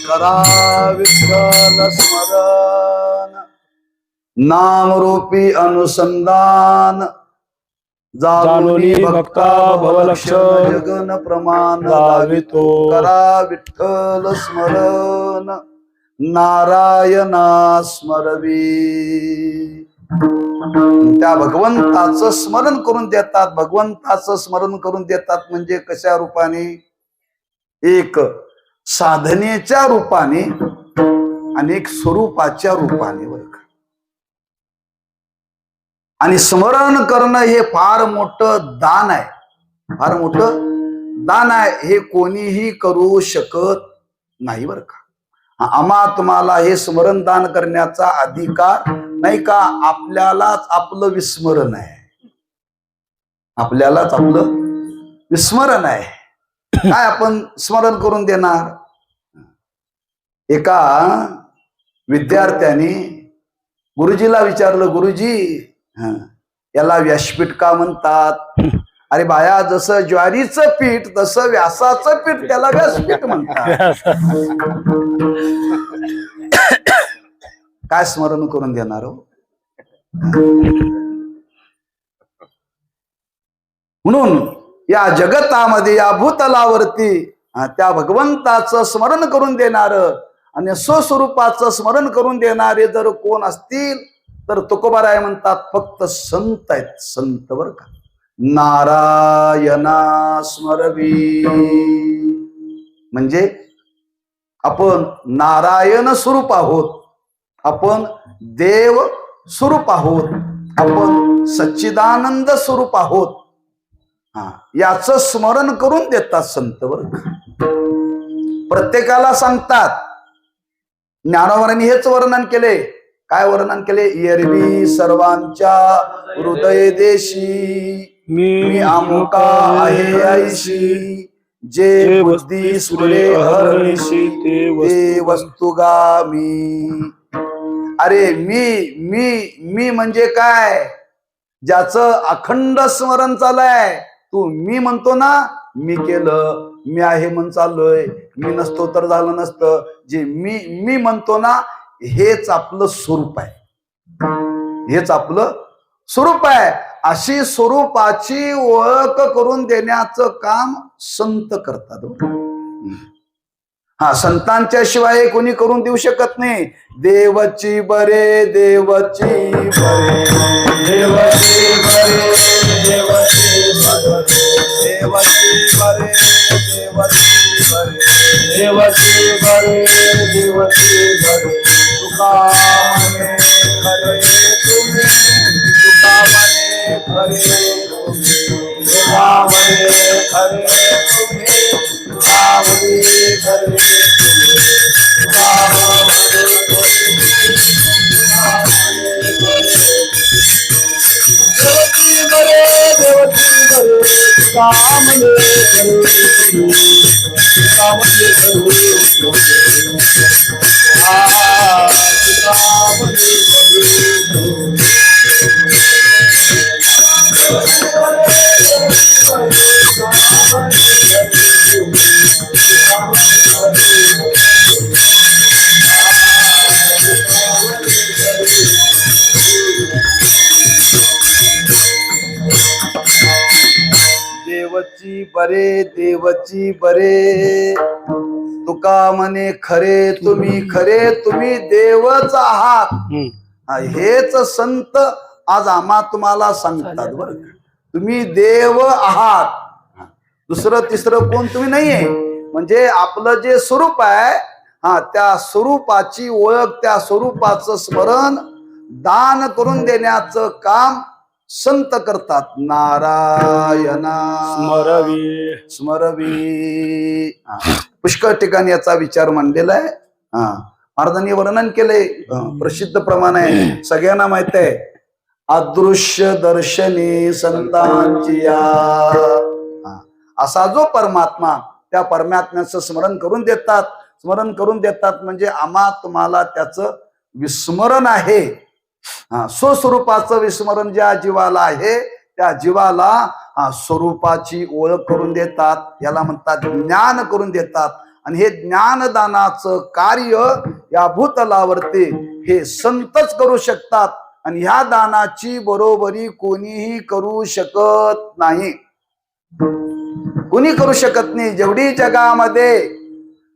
करा विठ्ठल स्मरण, नामरूपी अनुसंधान, जाणोनी भक्ता भवलक्षण जगन प्रमाण लावितो. करा विठ्ठल स्मरण, नारायणा स्मरवी. त्या भगवंताचं स्मरण करून देतात. भगवंताचं स्मरण करून देतात म्हणजे कशा रूपाने? एक साधनेच्या रूपाने आणि एक स्वरूपाच्या रूपाने. आणि स्मरण करणं हे फार मोठं दान आहे. फार मोठं दान आहे. हे कोणीही करू शकत नाही बरं का. आम्हा तुम्हाला हे स्मरण दान करण्याचा अधिकार नाही का? आपल्यालाच आपलं विस्मरण आहे. आपल्यालाच आपलं विस्मरण आहे. काय आपण स्मरण करून देणार? एका विद्यार्थ्याने गुरुजीला विचारलं, गुरुजी याला व्यासपीठ का म्हणतात? अरे बाया, जसं ज्वारीचं पीठ तसं व्यासाचं पीठ त्याला व्यासपीठ म्हणतात. काय स्मरण करून देणार हो? म्हणून या जगतामध्ये या भूतलावरती त्या भगवंताचं स्मरण करून देणार आणि स्वस्वरूपाचं स्मरण करून देणारे जर कोण असतील तर तुकोबाराय म्हणतात फक्त संत आहेत, संत बर का. नारायणा स्मरवी म्हणजे आपण नारायण स्वरूप आहोत, आपण देव स्वरूप आहोत, आपण सच्चिदानंद स्वरूप आहोत. याचं स्मरण करून देतात संत बर का. प्रत्येकाला सांगतात. ज्ञानोबांनी हेच वर्णन केले. काय वर्णन केले? एरवी सर्वांच्या हृदय देशी मी अमुका आहे ऐशी, जे बुद्धी सुरे हरनिशी ते वस्तुगामी. अरे मी म्हणजे काय? ज्याचं अखंड स्मरण चालय. तू मी म्हणतो ना, मी केलं, मी आहे म्हणून चाललोय, मी नसतो तर झालं नसतं. जे मी म्हणतो ना, हेच आपलं स्वरूप आहे, हेच आपलं स्वरूप आहे. अशी स्वरूपाची ओळख करून देण्याचं काम संत करतात. संतांच्या शिवाय कोणी करून देऊ शकत नाही. देवची बरे, देवची बरे, देवची बरे, देवची बरे, देवची बरे, देवची बरे, देवची बरे, देवची बरे. तुका म्हणे खरे तुम्ही, तुका म्हणे खरे तुम्ही, तुका म्हणे खरे तुम्ही, तुका म्हणे खरे तुम्ही, तुका म्हणे देवची बरे, देवची बरे, तुका म्हणे खरे तुम्ही, तुका म्हणे खरे तुम्ही, देवची बरे, देवची बरे, तुका म्हणे खरे तुम्ही, खरे तुम्ही देवच आहात. हेच संत आज आम्हा तुम्हाला सांगतात बरं. तुम्ही देव आहात, दुसरं तिसरं कोण तुम्ही नाहीये. म्हणजे आपलं जे स्वरूप आहे, त्या स्वरूपाची ओळख, त्या स्वरूपाचं स्मरण, दान करून देण्याचं काम संत करतात. नारायणा स्मरवी स्मरवी. पुष्कळ ठिकाणी याचा विचार मांडलेला आहे. महाराजांनी वर्णन केले, प्रसिद्ध प्रमाण आहे, सगळ्यांना माहित आहे. अदृश्य दर्शनी संतांची या. असा जो परमात्मा, त्या परमात्म्याचं स्मरण करून देतात. स्मरण करून देतात म्हणजे आम्हा तुम्हाला त्याचं विस्मरण आहे. स्वस्वरूपाचं विस्मरण ज्या जीवाला आहे, त्या जीवाला स्वरूपाची ओळख करून देतात. याला म्हणतात ज्ञान करून देतात. आणि हे ज्ञानदानाचं कार्य या भूतलावरती हे संतच करू शकतात. आणि ह्या दानाची बरोबरी कोणीही करू शकत नाही, कोणी करू शकत नाही. जेवढी जगामध्ये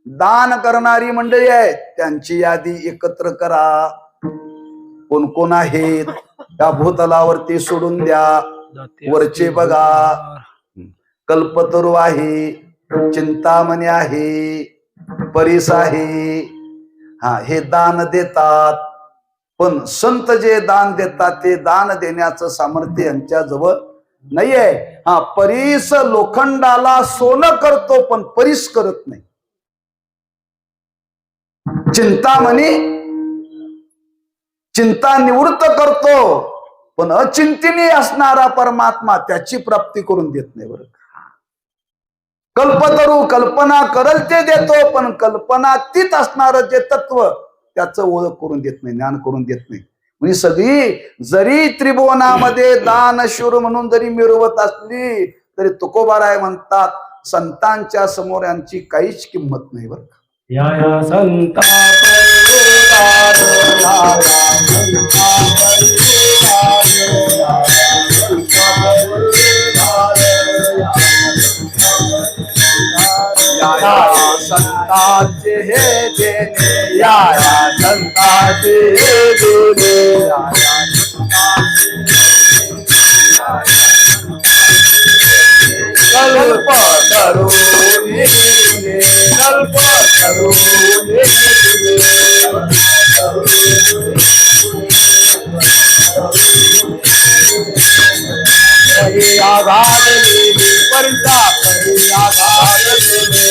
दान करणारी मंडळी आहे, त्यांची यादी एकत्र करा. कोण कोण आहेत त्या भूतलावरती सोडून द्या. वरचे बघा, कल्पतरू आहे, चिंतामणी आहे, परीस आहे. हे दान देतात. पण संत जे दान देतात ते दान देण्याचं सामर्थ्य यांच्या जवळ नाहीये. परीस लोखंडाला सोनं करतो पण परीस करत नाही. चिंतामणी चिंता निवृत्त करतो पण अचिंतनीय असणारा परमात्मा त्याची प्राप्ती करून देत नाही बरं. कल्पतरू कल्पना करल ते देतो, पण कल्पनातीत असणारं जे तत्व त्याचं ओळख करून देत नाही, ज्ञान करून देत नाही. म्हणजे सगळी जरी त्रिभुवनामध्ये दानशूर म्हणून जरी मिरवत असली तरी तुकोबाराय म्हणतात संतांच्या समोर यांची काहीच किंमत नाही बरं. या संता संतांचे हे देणे या या संतांचे हे देणे या या कल्प करून येणे, कल्प करून येणे. करी आघात लेणे परिता करी आघात लेणे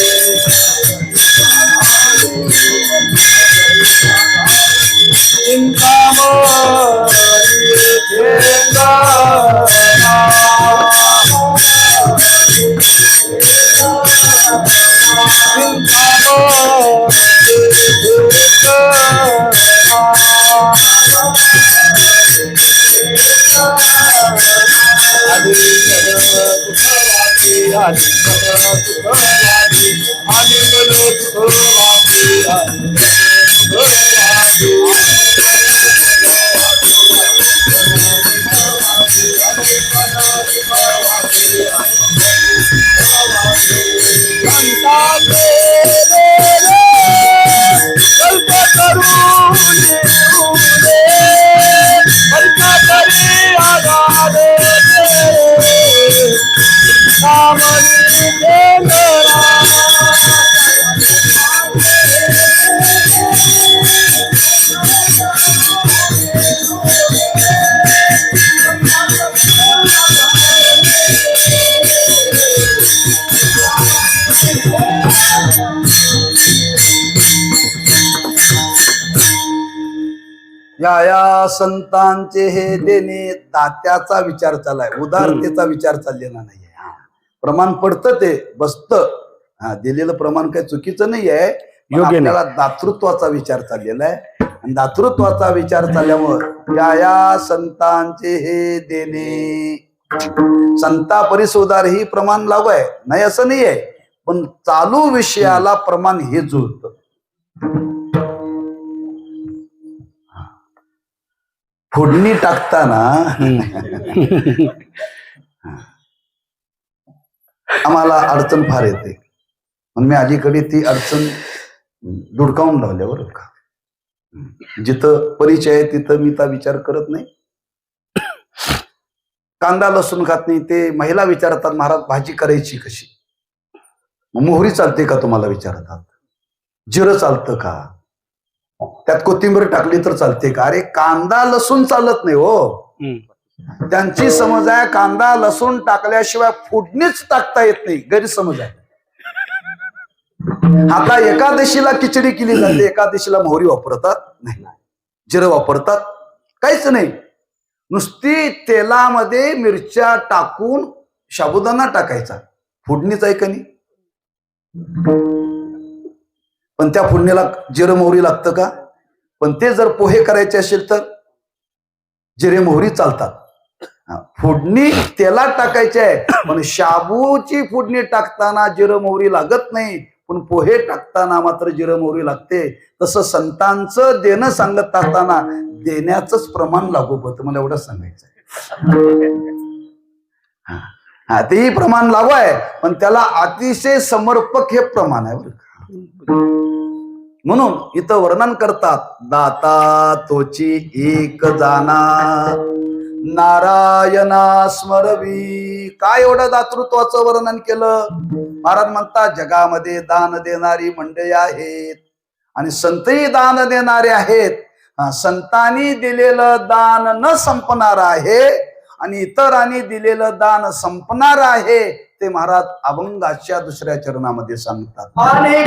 चिंतामणी चेतना या संतांचे हे देणे दात्याचा विचार चाललाय, उदारतेचा विचार चाललेला नाहीये. प्रमाण पडतं ते बसतं, दिलेलं प्रमाण काही चुकीचं नाही आहे. आपल्याला दातृत्वाचा विचार चाललेला आहे आणि दातृत्वाचा विचार चालल्यामुळं या संतांचे हे देणे. संता परिसोदार ही प्रमाण लागू आहे नाही असं नाही आहे, पण चालू विषयाला प्रमाण हे जुळतं. फोडणी टाकताना आम्हाला अडचण फार येते, पण मी अलीकडे ती अडचण धुडकावून लावल्या बरं का. जिथं परिचय आहे तिथं मी तर विचार करत नाही. कांदा लसूण खात नाही ते महिला विचारतात, महाराज भाजी करायची कशी, मोहरी चालते का तुम्हाला विचारतात, जिरं चालतं का, त्यात कोथिंबीर टाकली तर चालते का. अरे कांदा लसूण चालत नाही हो. त्यांची समज आहे कांदा लसूण टाकल्याशिवाय फोडणीच टाकता येत नाही, गैरसमज आहे. आता एकादशीला खिचडी केली जाते, एकादशीला मोहरी वापरतात नाही, जिरं वापरतात काहीच नाही, नुसती तेलामध्ये मिरच्या टाकून साबुदाणा टाकायचा, फोडणीच आहे का नाही. पण त्या फोडणीला जिरं मोहरी लागतं का. पण ते जर पोहे करायचे असेल तर जिरे मोहरी चालतात. फोडणी तेलात टाकायची आहे, पण शाबूची फोडणी टाकताना जिरं मोहरी लागत नाही, पण पोहे टाकताना मात्र जिरं मोहरी लागते. तसं संतांचं देणं सांगत असताना देण्याचंच प्रमाण लागू पडतं. मला एवढंच सांगायचं आहे. तेही प्रमाण लागू आहे, पण त्याला अतिशय समर्पक हे प्रमाण आहे बरं. म्हणून इथं वर्णन करतात, दाता तोची एक जाना नारायणा स्मरवी. काय एवढं दातृत्वाचं वर्णन केलं. महाराज म्हणतात जगामध्ये दान देणारी मंडळी आहेत आणि संतही दान देणारे आहेत. संतांनी दिलेलं दान न संपणार आहे आणि इतरांनी दिलेलं दान संपणार आहे, ते महाराज अभंगाच्या दुसऱ्या चरणामध्ये सांगतात. आणि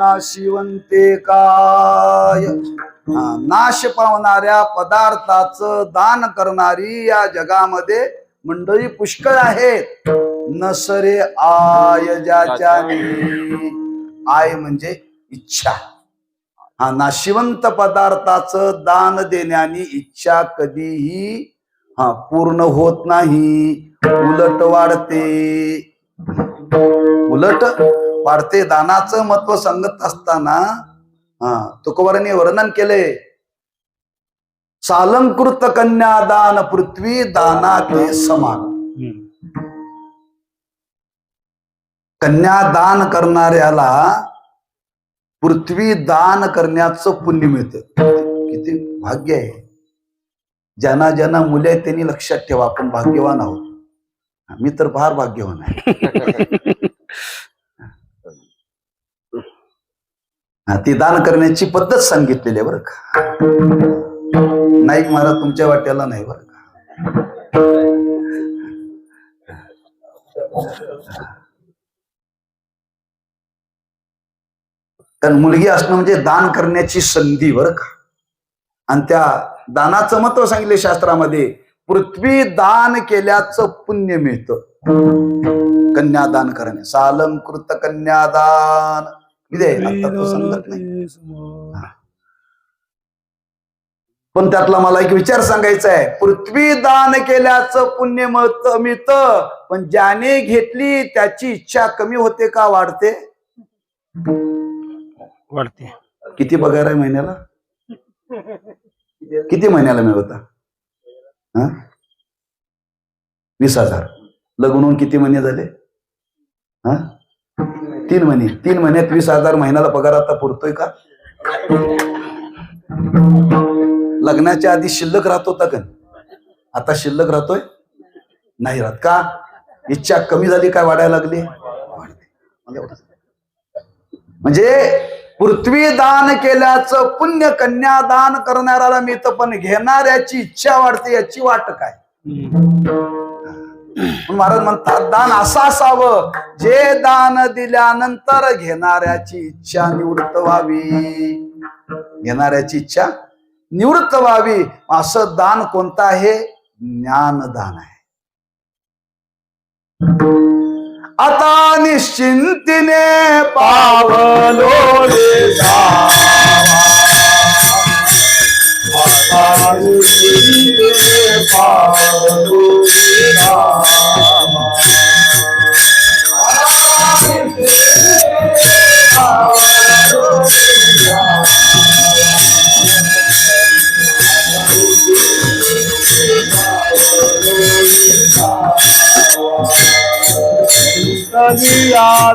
नाशिवंते काय. नाश पावणाऱ्या पदार्थाचं दान करणारी या जगामध्ये मंडळी पुष्कळ आहेत. नसरे आय ज्याच्यानी, आय म्हणजे इच्छा. हा नाशिवंत पदार्थाचं दान देण्याने इच्छा कधीही पूर्ण होत नाही, उलट वाढते. उलट वाढते. दानाचं महत्व सांगत असताना तुकोबारांनी वर्णन केले, सालंकृत कन्यादान पृथ्वी दानाते समान. कन्यादान करणाऱ्याला पृथ्वी दान करण्याचं पुण्य मिळतं. किती भाग्य आहे. ज्यांना ज्यांना मुले आहेत त्यांनी लक्षात ठेवा, आपण भाग्यवान आहोत. मी तर फार भाग्यवान आहे. ती दान करण्याची पद्धत सांगितलेली आहे बरं का. नाईक महाराज तुमच्या वाट्याला नाही बरं का. कारण मुलगी असणं म्हणजे दान करण्याची संधी बरं का. आणि त्या दानाचं महत्व सांगितले शास्त्रामध्ये. पृथ्वी दान केल्याचं पुण्य मिळतं कन्यादान करणे. सालंकृत कन्यादान आता तो सांगत नाही, पण त्यातला मला एक विचार सांगायचा आहे. पृथ्वी दान केल्याचं पुण्य मिळतं, पण ज्याने घेतली त्याची इच्छा कमी होते का वाढते? वाढते. किती पगार आहे महिन्याला? किती महिन्याला मिळवता? 20,000. लग्न होऊन किती महिने झाले? 3 महिने. 3 महिन्यात 20,000 महिन्याला पगार आता पुरतोय का? लग्नाच्या आधी शिल्लक राहत होता का? आता शिल्लक राहतोय? नाही राहत का? इच्छा कमी झाली काय वाढायला लागली? म्हणजे पृथ्वी दान केल्याचं पुण्य कन्यादान करणाऱ्याला मिळतं, पण घेणाऱ्याची इच्छा वाढते. याची वाट काय? महाराज म्हणतात दान असं असावं जे दान दिल्यानंतर घेणाऱ्याची इच्छा निवृत्त व्हावी. घेणाऱ्याची इच्छा निवृत्त व्हावी. असं दान कोणतं आहे? ज्ञानदान आहे. आता निश्चिंतीने पावलो रे जावा, आता निश्चिंतीने पावलो रे जावा, आता निश्चिंतीने पावलो रे जावा,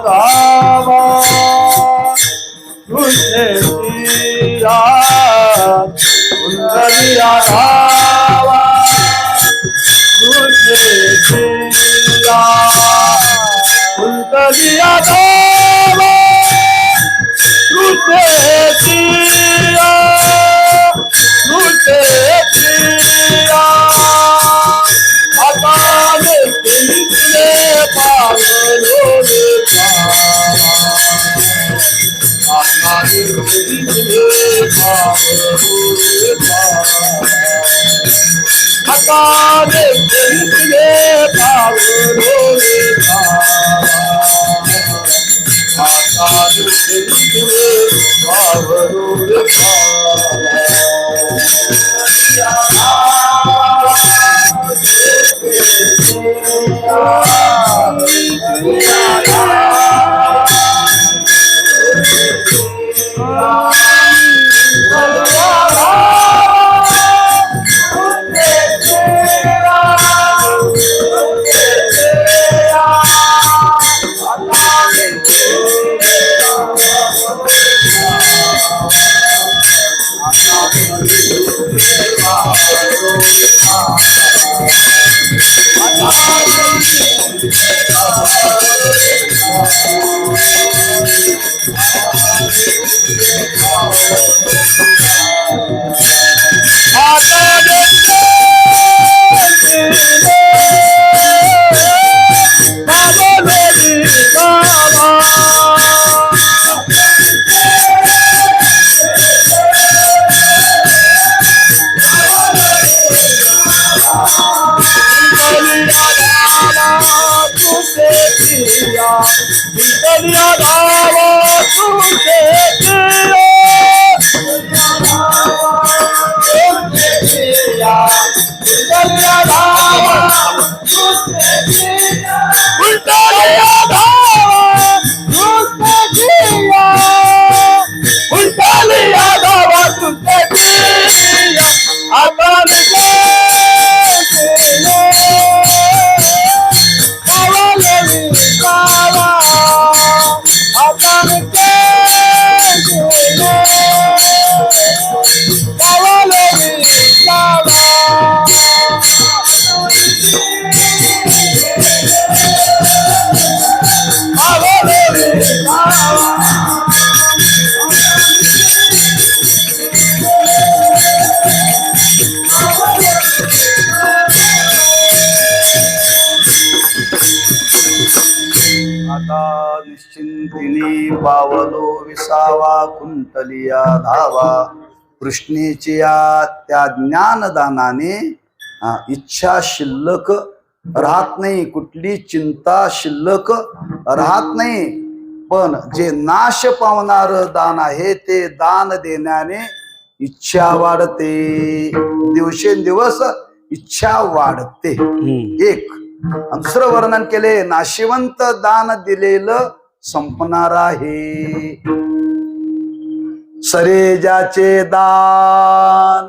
धावा तुझे तीरा, कुंडलिया धावा तुझे तीरा, कुंडलिया धावा तुझे तीरा, तुझे तीरा. आता निश्चिंतीने पावलो रे जावा, आता निश्चिंतीने पावलो रे जावा, आता निश्चिंतीने पावलो रे जावा, आता निश्चिंतीने पावलो रे जावा. Wow. गावाले विसावा गावाले विसावा आता निश्चिंतिनी पावलो विसावा कुंतलिया धावा कृष्णेची या त्या ज्ञानदानाने इच्छा शिल्लक राहत नाही, कुठली चिंता शिल्लक राहत नाही. पण जे नाश पावणार दान आहे ते दान देण्याने इच्छा वाढते, दिवसेंदिवस इच्छा वाढते. एक दुसरं वर्णन केले, नाशिवंत दान दिलेलं संपणार आहे. सरे ज्याचे दान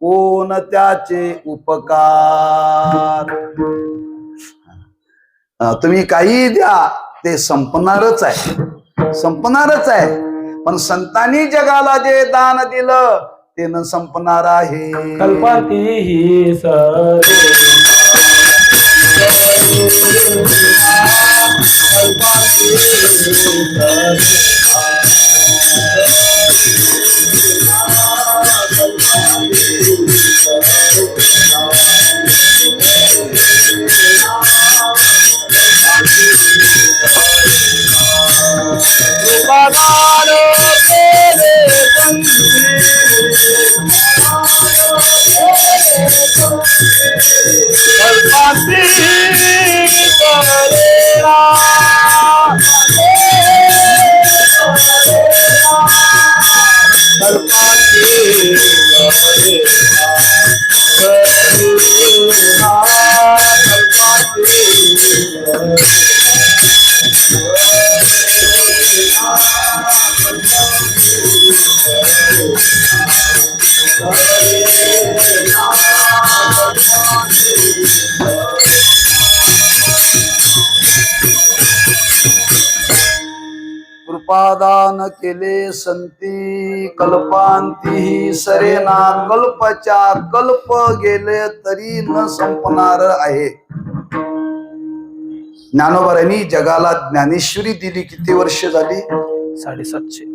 कोण त्याचे उपकार. तुम्ही काही द्या ते संपणारच आहे, संपणारच आहे. पण संतांनी जगाला जे दान दिलं ते न संपणार आहे. कल्पाती ही सरे कृपादान केले संती कल्पांती सरेना कल्पच्या कल्प गेले तरी न संपणार आहे. ज्ञानोबांनी जगाला ज्ञानेश्वरी दिली. किती वर्ष झाली? 750.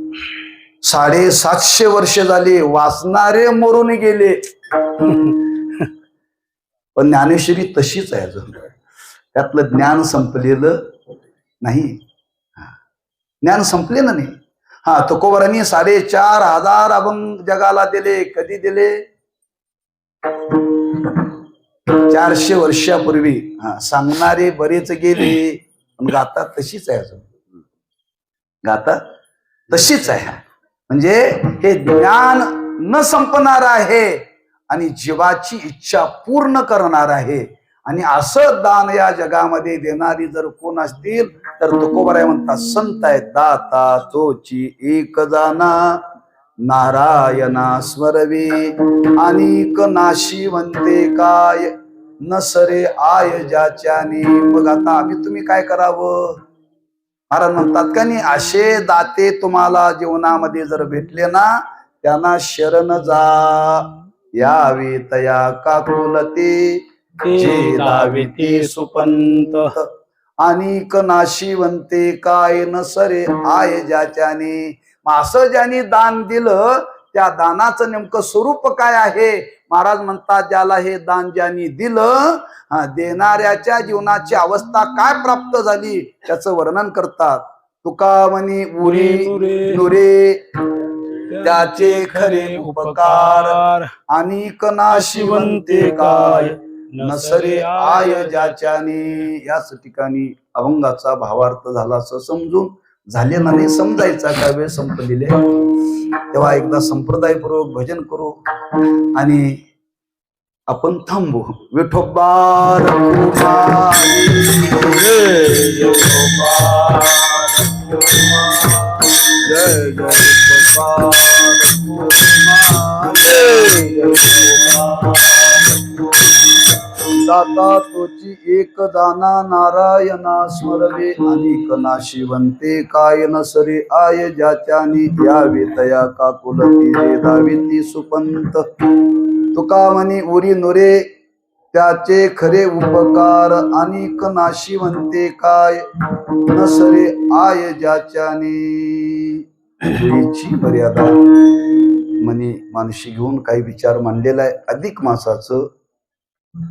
750 वर्ष झाली. वाचणारे मरून गेले पण ज्ञानेश्वरी तशीच आहे अजून. त्यातलं ज्ञान संपलेलं नाही, ज्ञान संपलेलं नाही. तुकोबारांनी 4,500 अभंग जगाला दिले. कधी दिले? 400 वर्षापूर्वी. सांगणारे बरेच गेले पण गाथा तशीच आहे अजून, गाथा तशीच आहे. म्हणजे हे ज्ञान न संपणार आहे आणि जीवाची इच्छा पूर्ण करणार आहे. आणि असं दान या जगामध्ये देणारी जर कोण असतील तर तुकोबाराय म्हणतात, संत आहे दाता तोची एक जाना नारायणा स्मरवे अनेक नाशिवंते काय नसरे आय ज्याच्याने. मग आता आम्ही तुम्ही काय करावं? महाराज म्हणतात का नाही, असे दाते तुम्हाला जीवनामध्ये जर भेटले ना त्यांना शरण जा. यावे तया काकुलते जे दाविते सुपंत अनेक नाशिवंते काय नसरे आय ज्याच्याने. असं ज्यांनी दान दिलं त्या दानाचं नेमकं स्वरूप काय आहे? महाराज म्हणतात, ज्याला हे दान ज्यांनी दिलं देणाऱ्याच्या जीवनाची अवस्था काय प्राप्त झाली त्याचं वर्णन करतात. तुका म्हणी उरी नुरे त्याचे खरे उपकार अनेक नाशिवंते काय नसरे आय ज्याच्याने. याच ठिकाणी अभंगाचा भावार्थ झाला असं समजून झाले ना नाही समजायचा का वेळ संपलेले. तेव्हा एकदा संप्रदायपूर्वक भजन करू आणि आपण थांबू. विठोबार जय जय दाता तोची एक दाना नारायणा स्मरवे अनिक नाशिवंते काय नसरे आय ज्याच्यानी यावे तया काकुलती रे धाविती सुपंत तुका म्हणी उरी नुरे त्याचे खरे उपकार अनिक नाशिवंते काय नसरे आय ज्याच्याने वेळीची मर्यादा म्हणे मानशी घेऊन काही विचार मांडलेला आहे. अधिक मासाचं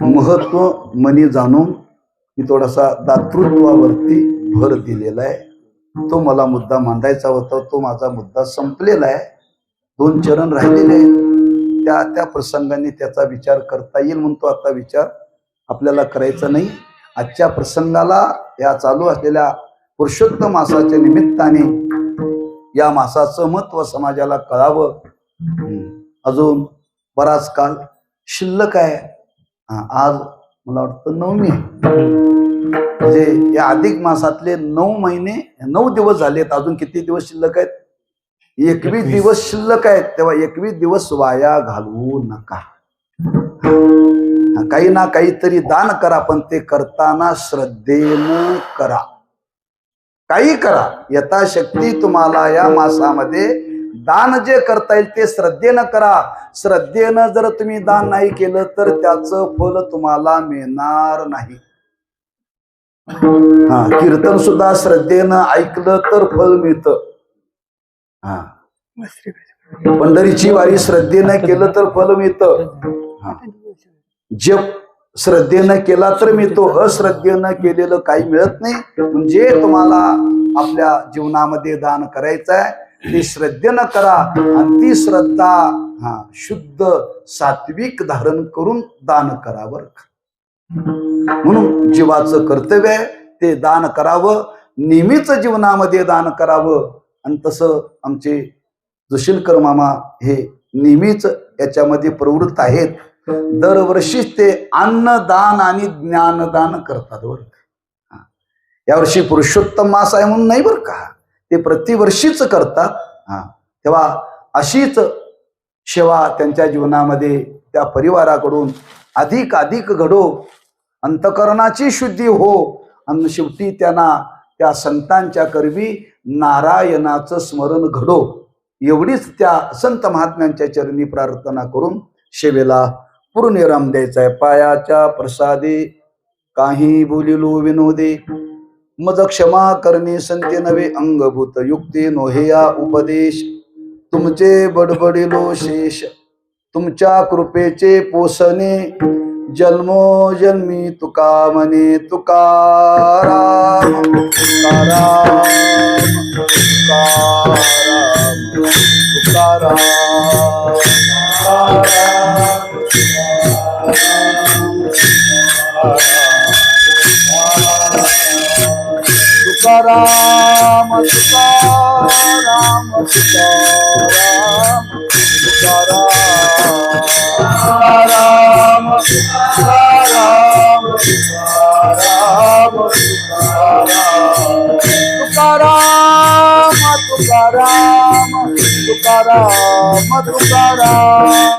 महत्व म्हणे जाणून मी थोडासा दातृत्वावरती भर दिलेला आहे. तो मला मुद्दा मांडायचा होता, तो माझा मुद्दा संपलेला आहे. 2 चरण राहिलेले आहेत. त्या प्रसंगाने त्याचा विचार करता येईल म्हणून तो आता विचार आपल्याला करायचा नाही. आजच्या प्रसंगाला या चालू असलेल्या पुरुषोत्तम मासाच्या निमित्ताने या मासाचं महत्व समाजाला कळावं. अजून बराच काळ शिल्लक आहे. आज मला वाटतं 9मी आहे. म्हणजे या अधिक मासातले 9 महिने 9 दिवस झालेत. अजून किती दिवस शिल्लक आहेत? 21 दिवस शिल्लक आहेत. तेव्हा 21 दिवस वाया घालवू नका. काही ना काहीतरी दान करा, पण ते करताना श्रद्धेनं करा. काही करा, यथाशक्ती तुम्हाला या मासामध्ये दान जे करता येईल ते श्रद्धेनं करा. श्रद्धेनं जर तुम्ही दान नाही केलं तर त्याचं फल तुम्हाला मिळणार नाही. कीर्तन सुद्धा श्रद्धेनं ऐकलं तर फल मिळतं. पंढरीची वारी श्रद्धेनं केलं तर फल मिळतं. जप श्रद्धेनं केला तर मिळतो. अश्रद्धेनं केलेलं काही मिळत नाही. म्हणजे तुम्हाला आपल्या जीवनामध्ये दान करायचं आहे ते श्रद्धेनं करा. आणि ती श्रद्धा शुद्ध सात्विक धारण करून दान करावं. म्हणून जीवाचं कर्तव्य आहे ते दान करावं. नेहमीच जीवनामध्ये दान करावं. आणि तसं आमचे जोशीलकर मामा हे नेहमीच याच्यामध्ये प्रवृत्त आहेत. दरवर्षीच ते अन्नदान आणि ज्ञानदान करतात बरं. यावर्षी पुरुषोत्तम मास आहे म्हणून नाही बरं का, ते प्रतिवर्षीच करतात. तेव्हा अशीच सेवा त्यांच्या जीवनामध्ये त्या परिवाराकडून अधिक घडो, अंतकरणाची शुद्धी हो. आणि शेवटी त्यांना त्या संतांच्या करवी नारायणाचं स्मरण घडो, एवढीच त्या संत महात्म्यांच्या चरणी प्रार्थना करून सेवेला पूर्णविराम द्यायचा आहे. पायाच्या प्रसादे काही बोलिलो विनोदे, मज क्षमा करणे संते नवे अंगभूत युक्ती नोहेया उपदेश. तुमचे बडबडिलो शेष तुमच्या कृपेचे पोसणे, जन्मोजन्मी तुका म्हणे तुकाराम तुकाराम तुकाराम तुकाराम तुकाराम तुकाराम तुकाराम तुकाराम तुकाराम तुकाराम तुकाराम तुकाराम तुकाराम.